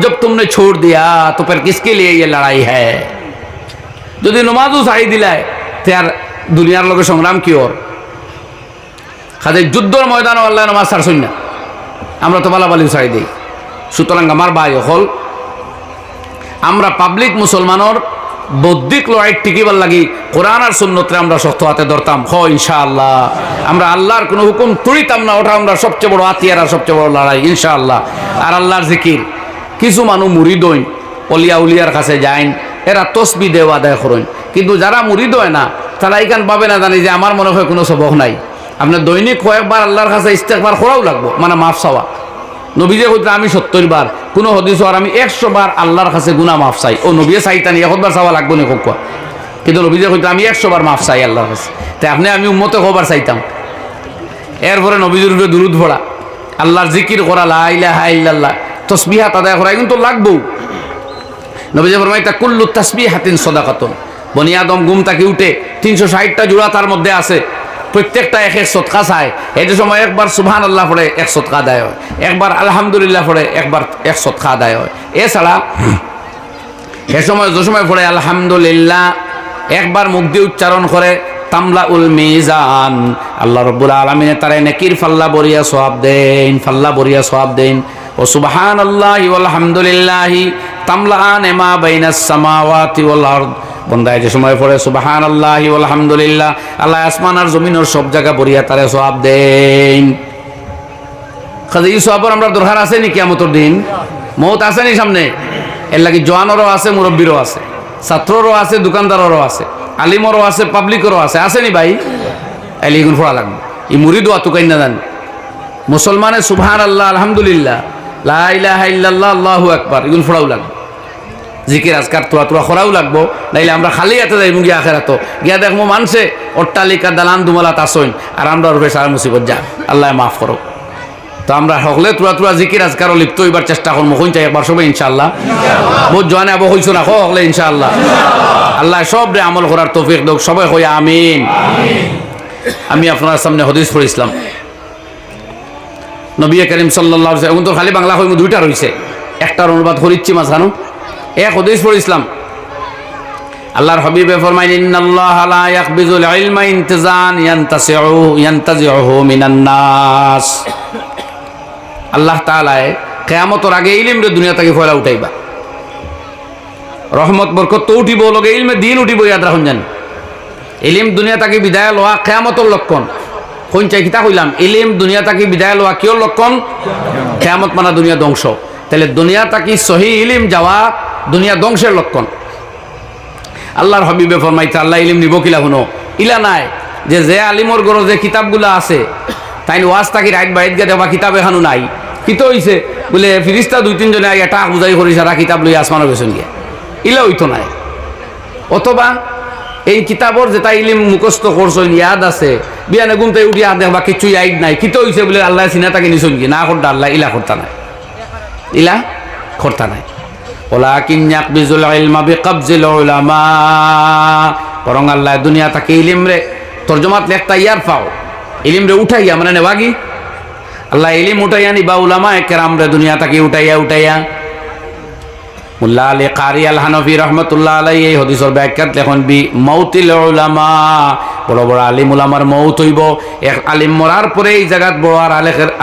জব তুমনে ছোড় দিয়া তো ফির কিসকে লিয়ে ये लड़ाई है? যদি নমাজও ছাড়ি দিলায় তে আর দুনিয়ার লোকের সংগ্রাম কি ওর? খালি যুদ্ধর ময়দানও আল্লাহ নমাজ ছাড়ছই না, আমরা তো বালাবালিও ছাড়ি দিই। সুতরাং আমার ভাই হল আমরা পাবলিক মুসলমানের বৌদ্ধিক লড়াই টিকিবার লাগি কোরআন আর সুন্নতরে আমরা শক্ত হাতে ধরতাম। ইনশাআল্লাহ আমরা আল্লাহর কোনো হুকুম তুলিতাম না, ওটা আমরা সবচেয়ে বড় হাতিয়ার আর সবচেয়ে বড় লড়াই ইনশাআল্লাহ। আর আল্লাহর জিকির, কিছু মানুষ মুরিদ হইন, অলিয়া উলিয়ার কাছে যাইন, এরা তসবি দেওয়া আদায় করেন, কিন্তু যারা মুরিদ হয় না তারা এইখান পাবে না জানি যে আমার মনে হয় কোনো সবক নাই। আপনার দৈনিক কয়েকবার আল্লাহর কাছে ইস্তেগফার করাও লাগবো, মানে মাফ চাওয়া। নবীজে কইতে আমি 70 বার, কোনো হদিস আর আমি 100 বার আল্লাহর কাছে গুনাহ মাফ চাই। ও নবীয়ে চাইতানি 1 বার চাওয়া লাগবো না কোক, কিন্তু নবীজে কইতে আমি 100 বার মাফ চাই আল্লাহর কাছে। তাই আপনি আমি উম্মতে কবার চাইতাম। এরপরে নবীজির উপরে দুরুদ পড়া, আল্লাহর জিকির করা, লা ইলাহা ইল্লাল্লাহ, তাসবিহাত আদায় করা, কিন্তু লাগবো। নবীজি ফরমাইতা কুল্লু তাসবিহাতিন সাদাকাতুন। বনি আদম ঘুম থেকে উঠে 360টা জোড়া তার মধ্যে আছে, প্রত্যেকটা এক এক সদকা চায়। এই সময় একবার সুবহানাল্লাহ পড়ে 1 সদকা আদায় হয়, একবার আলহামদুলিল্লাহ পড়ে একবার 1 সদকা আদায় হয়। এছাড়া এ সময় যে সময় পড়ে আলহামদুলিল্লাহ একবার মুখ দিয়ে উচ্চারণ করে তামলাউল মিজান, আল্লাহ রাব্বুল আলামিন তারে নেকির ফাল্লা বরিয়া সওয়াব দেন, ফাল্লা বরিয়া সওয়াব দেন। ও সুবহানাল্লাহি ওয়াল হামদুলিল্লাহি তামলাআন মা বাইনাস সামাওয়াতি ওয়াল আরদ। বন্দায় যে সময় পড়ে সুবহানাল্লাহি ওয়াল হামদুলিল্লাহ, আল্লাহ আসমান আর জমিনের সব জায়গা বরিয়া তারে সওয়াব দেন। কাজে এই সওয়াবের আমরা দরকার আছে নি কিয়ামতের দিন? মওত আছে নি সামনে? এর লাগি জওয়ানেরও আছে, মুরব্বীরও আছে, ছাত্ররও আছে, দোকানদারেরও আছে, আলিমরও আছে, পাবলিকেরও আছে, আছে নি ভাই? এলি গুণ পড়া লাগবে। এই মুরিদ ওয়াতু কাইন না জান মুসলমানে সুবহানাল্লাহ আলহামদুলিল্লাহ লা ইলাহা ইল্লাল্লাহ আল্লাহু আকবার এগুলো পড়াও লাগবে। জিকির আজকার তোরা খরাও লাগবো, নাইলে আমরা খালি হাতে যাইব গিয়া আখেরাত গিয়া দেখবো মানুষে অট্টালিকা দালান দুমালাত আসইন আর আমরা রূপে সারা মুসিবত যা। আল্লাহ মাফ করো। তো আমরা সকলে তোরা জিকির আজকারও লিপ্ত হইবার চেষ্টা করবো, কোন চাই একবার সবাই ইনশাআল্লাহ। বহুত জোয়ানে আবো হইছো না সকলে ইনশাআল্লাহ। আল্লাহ সব রে আমল করার তৌফিক দাও, সবাই কইয়া আমিন। আমি আপনার সামনে হাদিস পড়িছিলাম, নবী করিম সাল্লাল্লাহু আলাইহি ওয়াসাল্লাম, তো খালি বাংলা কইমু, 2টা রইছে, একটার অনুবাদ করিচ্ছি মাঝখানো। এক হাদিস পড়িছিলাম, আল্লাহর হাবিবে ফরমাইলেন ইন্নাল্লাহা লা ইয়াকবিজুল ইলমা ইনতিজান ইয়ানতাজিউহু মিনান নাস। আল্লাহ তাআলা কিয়ামতের আগে ইলম রে দুনিয়া থেকে ফয়লা উঠাইবা, রহমত বরকত তো উঠিব, লগে ইলমে দিন উঠিব। ইয়াদ রাখুন জান, ইলম দুনিয়া থেকে বিদায় লওয়া কিয়ামতের লক্ষণ। কোন চাই কিতা কইলাম? ইলম দুনিয়া থেকে বিদায় লওয়া কিয়র লক্ষণ? কিয়ামত মানে দুনিয়া ধ্বংস। তাহলে দুনিয়া থেকে সহি ইলম যাওয়া দুনিয়া ধ্বংসের লক্ষণ। আল্লাহর হাবিবে ফরমাইতে আল্লাহ ইলম নিব কিলা শুনো, ইলা নাই যে আলিমর গড় যে কিতাবগুলা আছে তাই ওয়াজ থাকি রাইট বাইট গিয়ে দেবা কিতাব এখানো নাই। কিতো হইছে বলে ফিরিস্তা 2-3 জনে আগে টাক বুঝাই করি সারা কিতাব লই আসমানের পেছন গিয়া, ইলা হইতো নাই। অথবা এই কিতাবর যেটা ইলিম মুখস্থ করছেন ইয়াদ আছে, বিয়ানে গুনতে উঠিয়া দেখবা কিছু ইয়াদ নাই। কিতো হইছে বলে আল্লাহ চিনা তাকে নিছন কি না করতা, আল্লাহ ইলা করতা নাই, ইলা করতা নাই। ওয়ালাকিন ইয়াকবিজুল ইলমা বিকবজিল উলামা, বরং আল্লাহ দুনিয়া থেকে ইলম রে তরজমাত লেখতা ইয়ার পাও, ইলম রে উঠাইয়া মানে নেবাগি আল্লাহ ইলম উঠাইয়া নিবা উলামা কেরাম রে দুনিয়া থেকে উঠাইয়া। মুল্লা আলী কারি আল হানফি রহমতুল্লাহ আলাইহি এই হাদিসের ব্যাখ্যাত লেখন বি মাউতিল উলামা বড় বড় আলিম উলামার মৌত হইব, এক আলিম মরার পরে এই জায়গাত বড় আর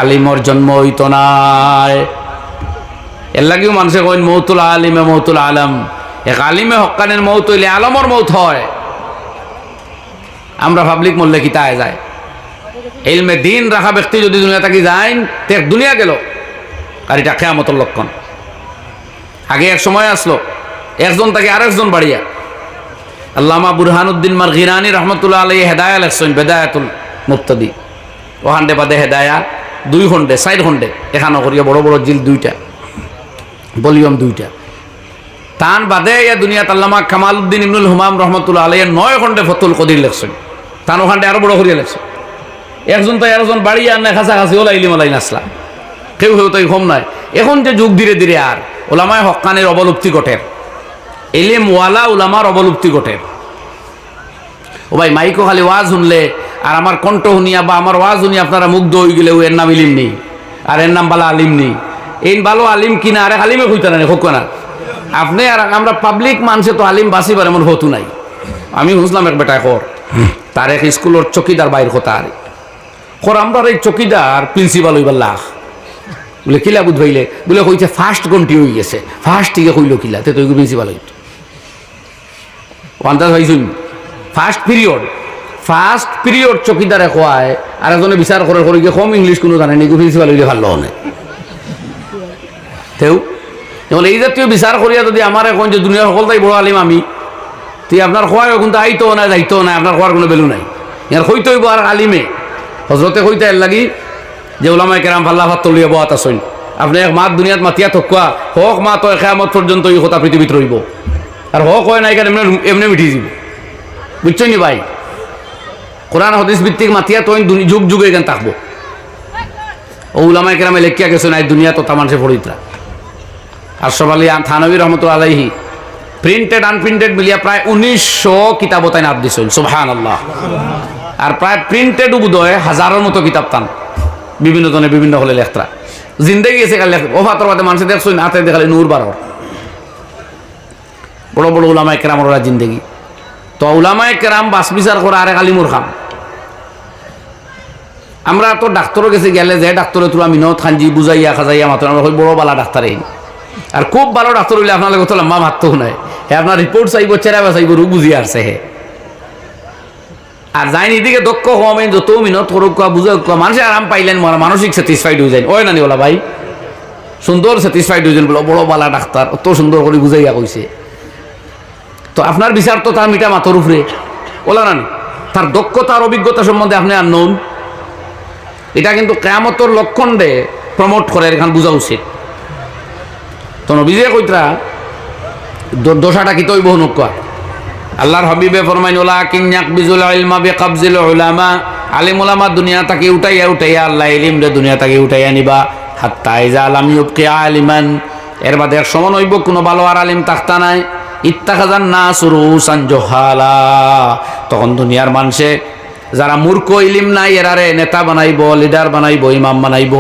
আলিমর জন্ম হইত নাই। এর লাগেও মানুষে কইন মৌতুল আলিমে মৌতুল আলম। এক আলিমে হক্কানের মৌত হইলে আলমর মৌত হয়। আমরা পাবলিক মরলে কি তাই যায়? ইলমে দিন রাখা ব্যক্তি যদি দুনিয়া থাকি যায় তে দুনিয়া গেল, আর এটা কিয়ামতের লক্ষণ। আগে এক সময় আসলো একজন তাকে আরেকজন বাড়িয়া। আল্লামা বুরহানুদ্দিন মারগিরানি রহমতুল্লাহ আলাইহি হেদায়া লেখছেন বেদায়াতুল মুক্তাদি। ওখানটে বাদে হেদায়া 2 খণ্ডে 4 খণ্ডে এখানো করিয়া বড় বড় জিল 2টা, ভলিউম 2টা। তান বাদে ইয়া দুনিয়াত আল্লামা কামালউদ্দিন ইবনুল হুমাম রহমতুল্লাহ আলাইহি 9 খণ্ডে ফতুল কদির লেখছেন। তান ওখানটে আরো বড় করিয়া লেখছেন। একজন তো আরেকজন বাড়িয়া আনে কাছাকাছি ওলাইলি মালাই নাসলা, কেউ তাই কম নাই। এখন যে যুগ ধীরে ধীরে আর ওলামায় হক্কানের অবলুপ্তি ঘটের, এলেম ওয়ালা উলামার অবলুপ্তি ঘটের। ও ভাই মাইকো খালি ওয়াজ শুনলে আর আমার কণ্ঠ শুনিয়া বা আমার ওয়াজ শুনিয়া আপনারা মুগ্ধ হয়ে গেলে এর নাম ইলিম নেই, আর এর নাম বালা আলিম নেই। এই ভালো আলিম কিনা আরে আলিমে হইতে না হোক না আপনি আর আমরা পাবলিক মানুষে তো আলিম বাঁচিবার এমন হতু নাই। আমি বুঝলাম এক বেটা কর তার এক স্কুলের চকিদার বাইর কথা আর কর আমরা এই চকিদার প্রিন্সিপাল হইবার লাখ বলে কিলা বুধ ভাইলে বলে কইছে ফার্স্ট গন্টি হয়ে গেছে, ফার্স্ট থেকে কইল কিলা তে তুই প্রিন্সিপাল হইত ওয়ান্টার হয়েছুন। ফার্স্ট পিরিয়ড চকিদারে খোয়ায় আর একজনে বিচার করে করে গিয়ে কম ইংলিশ কোনো জানে নি প্রিন্সিপাল হইলে ভালো হনে তেও। যেমন এই জাতীয় বিচার করিয়া যদি আমার এখন যে দুনিয়ার সকলটাই বড় আলিম আমি, তুই আপনার খোয়ায় কিন্তু আইতো না যাইতো না, আপনার খোয়ার কোনো ভ্যালু নাই। ইয়ার হইতে হইব আর আলিমে হজরতে হইতে এর লাগি যে ওলামায়ে কেরাম ফাল্লা ফাত তলিয়া বহাত আসইন। আপনি এক মাত দুনিয়াত মাতিয়া থকুয়া হক মা তো কিয়ামত পর্যন্ত এই কথা পৃথিবীত রইব, আর হক হয় নাই কেন এমনি মিঠি যাব, বুঝছেন নি ভাই? কোরআন হাদিস ভিত্তিক মাতিয়া তো যুগ যুগে এখানে থাকবো। ও উলামায়ে কেরামে লেখিয়া গেছে না এই দুনিয়া তো তা মানুষের ফরিদরা। আশরাফ আলী থানভী রহমতুল্লাহ আলাইহি প্রিন্টেড আনপ্রিন্টেড মিলিয়া প্রায় 1900 কিতাব তাই নাম দিছেন, সুবহানাল্লাহ। আর প্রায় প্রিন্টেড উবোধয় হাজারের মতো কিতাব তান বিভিন্ন জনে বিভিন্ন হলে লেখরা জিন্দেগি গেছে কাল লেখ ওফাতর বাদে মানুষের দেখছেন হাতে দেখালে নূর বারর বড় বড় উলামায়ে কেরামর ওরা জিন্দেগি। তো উলামায়ে কেরাম বাস বিচার করা আরেক আলিমুর খাম। আমরা তো ডাক্তারও গেছে গেলে যে ডাক্তারে তোরা মিনত খানজি বুঝাইয়া খাজাইয়া মাত্র আমরা বড় বালা ডাক্তার এই আর খুব ভালো ডাক্তার হইলে আপনার কথা লম্বা মারতেও নাই, হ্যাঁ আপনার রিপোর্ট চাইব চেরা চাইব রোগ বুঝিয়ে আসছে হে। আর যাই এদিকে দক্ষ হমেন যত মিনত করুক বুঝাক মানুষে আরাম পাইলেন মানসিক স্যাটিসফাইড হয়ে যায়। ওই নানি ওলা ভাই সুন্দর স্যাটিসফাইড হয়ে যান বলো বড় বালা ডাক্তার অত সুন্দর করে বুঝাইয়া কইছে। তো আপনার বিচার তো তার মিটা মাথার উপরে ওলা নানি তার দক্ষতার অভিজ্ঞতা সম্বন্ধে আপনি আর নন। এটা কিন্তু কিয়ামতের লক্ষণ দে প্রমোট করে এখান বোঝা উচিত। তো নবীজে কইতরা দোষাটা কি তৈব নকা আল্লাহর হাবিবে ফরমাইন ওলা কিন্যাক বিজুল ইলমা বিকাবজিল উলামা, আলিম উলামা দুনিয়া তাকে উঠাইয়া আল্লাহ ইলম রে দুনিয়া তাকে উঠাইয়া নিবা হাত্তা ইজা লাম ইউবকি আলিমান, এর বাদে এক সময় হইব কোনো ভালো আর আলিম তাকতা নাই। ইত্তাখাযান নাস রুসান জুহালা, তখন দুনিয়ার মানুষে যারা মূর্খ ইলিম নাই এরারে নেতা বানাইব, লিডার বানাইব, ইমাম বানাইব।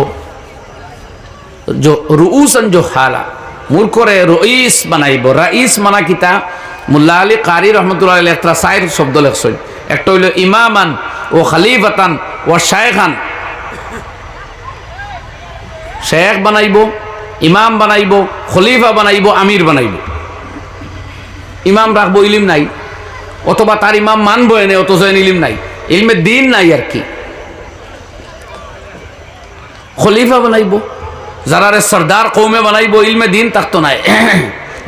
রুউসান জুহালা মূর্খরে রইস বানাইব। রাইস মানা কিতা মুল্লা আলী কারি রহমতুল্লাহ আলাইহি একটা সাইর শব্দ লেখছেন। একটা হইল ইমামান ও খলিফাতান ও শায়খান, শেখ বানাইব, ইমাম বানাইব, খলিফা বানাইব, আমির বানাইব। ইমাম রাখবো ইলিম নাই, অথবা তার ইমাম মানবো এনে অথচ ইলিম নাই, ইলমে দিন নাই আর কি। খলিফা বানাইব, যারা সর্দার কৌমে বানাইব, ইলমে দিন থাকতো নাই।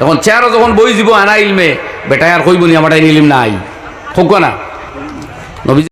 এখন চেয়ারও যখন বই যাব আনা ইলমে বেটায় আর কইব নি আমার ইলিম নাই হোক না।